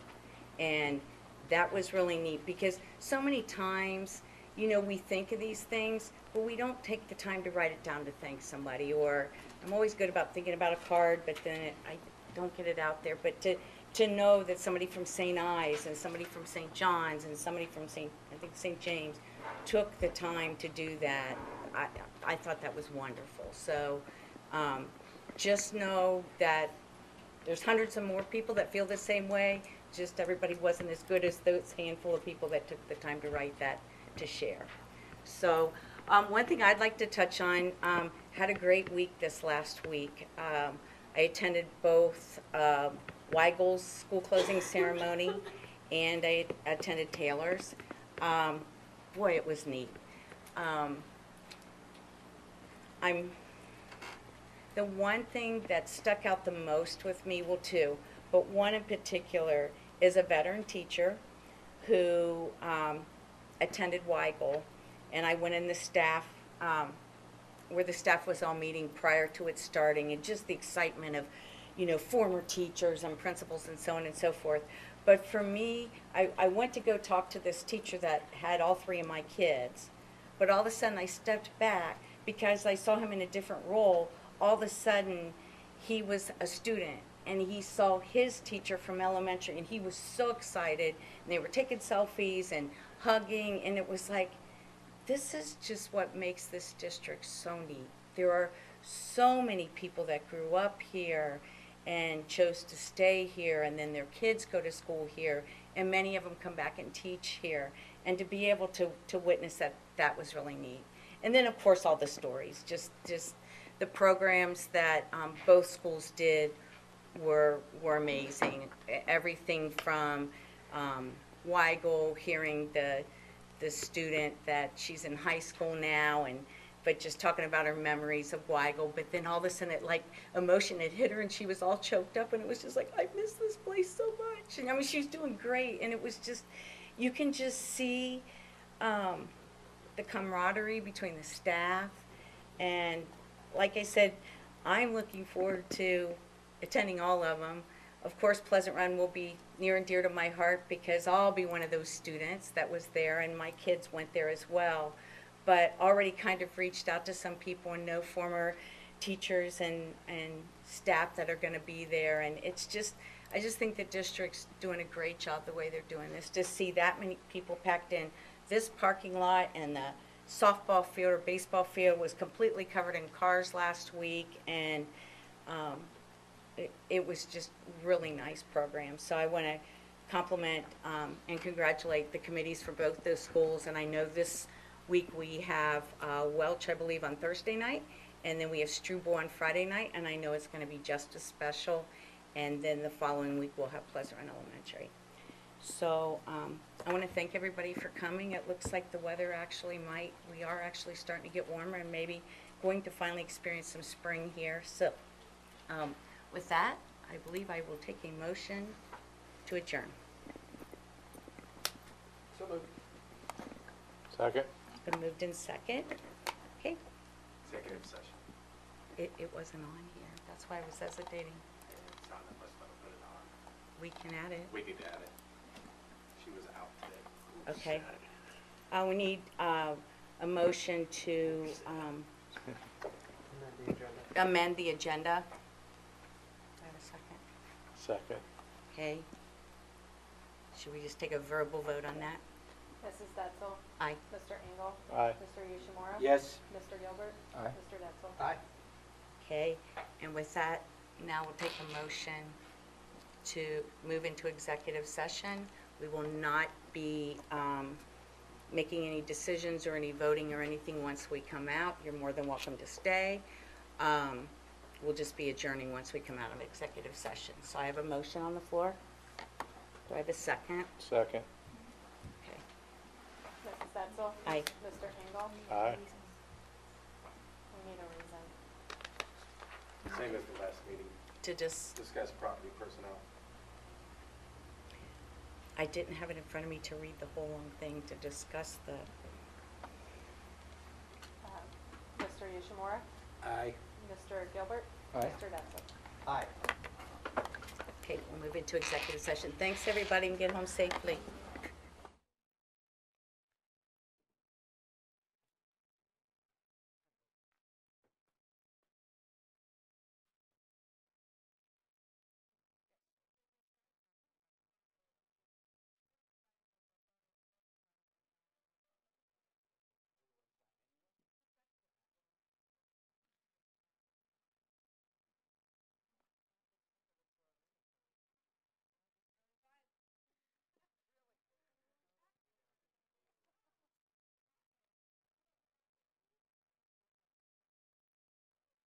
And that was really neat because so many times, you know, we think of these things, but we don't take the time to write it down to thank somebody. Or I'm always good about thinking about a card, but then I don't get it out there. But to know that somebody from St. Ives and somebody from St. John's and somebody from St. James took the time to do that, I thought that was wonderful. So just know that there's hundreds of more people that feel the same way. Just everybody wasn't as good as those handful of people that took the time to write that to share. So one thing I'd like to touch on, had a great week this last week. I attended both Weigel's school closing ceremony and I attended Taylor's. Boy, it was neat. The one thing that stuck out the most with me, well, two, but one in particular is a veteran teacher who attended Weigel, and I went in the staff, where the staff was all meeting prior to it starting, and just the excitement of, you know, former teachers and principals and so on and so forth. But for me, I went to go talk to this teacher that had all three of my kids, but all of a sudden I stepped back because I saw him in a different role. All of a sudden, he was a student, and he saw his teacher from elementary, and he was so excited, and they were taking selfies and hugging, and it was like, this is just what makes this district so neat. There are so many people that grew up here and chose to stay here, and then their kids go to school here, and many of them come back and teach here. And to be able to witness that, that was really neat. And then, of course, all the stories, just the programs that both schools did were amazing. Everything from Weigel, hearing the student that she's in high school now, but just talking about her memories of Weigel. But then all of a sudden, emotion had hit her, and she was all choked up, and it was just like, I miss this place so much. And I mean, she was doing great, and it was just, you can just see the camaraderie between the staff. And like I said, I'm looking forward to attending all of them. Of course, Pleasant Run will be near and dear to my heart because I'll be one of those students that was there, and my kids went there as well. But already kind of reached out to some people and know former teachers and staff that are going to be there. And it's just, I just think the district's doing a great job the way they're doing this. To see that many people packed in this parking lot, and the softball field or baseball field was completely covered in cars last week, and it was just really nice program. So I want to compliment and congratulate the committees for both those schools. And I know this week we have Welch, I believe, on Thursday night, and then we have Struble on Friday night, and I know it's going to be just as special. And then the following week we'll have Pleasant Run Elementary. So I want to thank everybody for coming. It looks like the weather actually we are actually starting to get warmer, and maybe going to finally experience some spring here. So with that, I believe I will take a motion to adjourn. So moved. Second. Been moved in second. Okay. Executive session. It wasn't on here. That's why I was hesitating. It's not unless I put it on. We can add it. We could add it. She was out today. Okay. We need a motion to amend the agenda. I have a second. Second. Okay. Should we just take a verbal vote on that? Mrs. Detzel? Aye. Mr. Engel? Aye. Mr. Ushimura? Yes. Mr. Gilbert? Aye. Mr. Detzel? Aye. Okay. And with that, now we'll take a motion to move into executive session. We will not be making any decisions or any voting or anything once we come out. You're more than welcome to stay. We'll just be adjourning once we come out of executive session. So I have a motion on the floor. Do I have a second? Second. Okay. Mrs. Detzel? Aye. Mr. Engel? Aye. We need a reason. Same as the last meeting. To just, Discuss property personnel. I didn't have it in front of me to read the whole long thing to discuss the, Mr. Ushimura? Aye. Mr. Gilbert? Aye. Mr. Detzel? Aye. okay, we'll move into executive session. Thanks, everybody, and get home safely.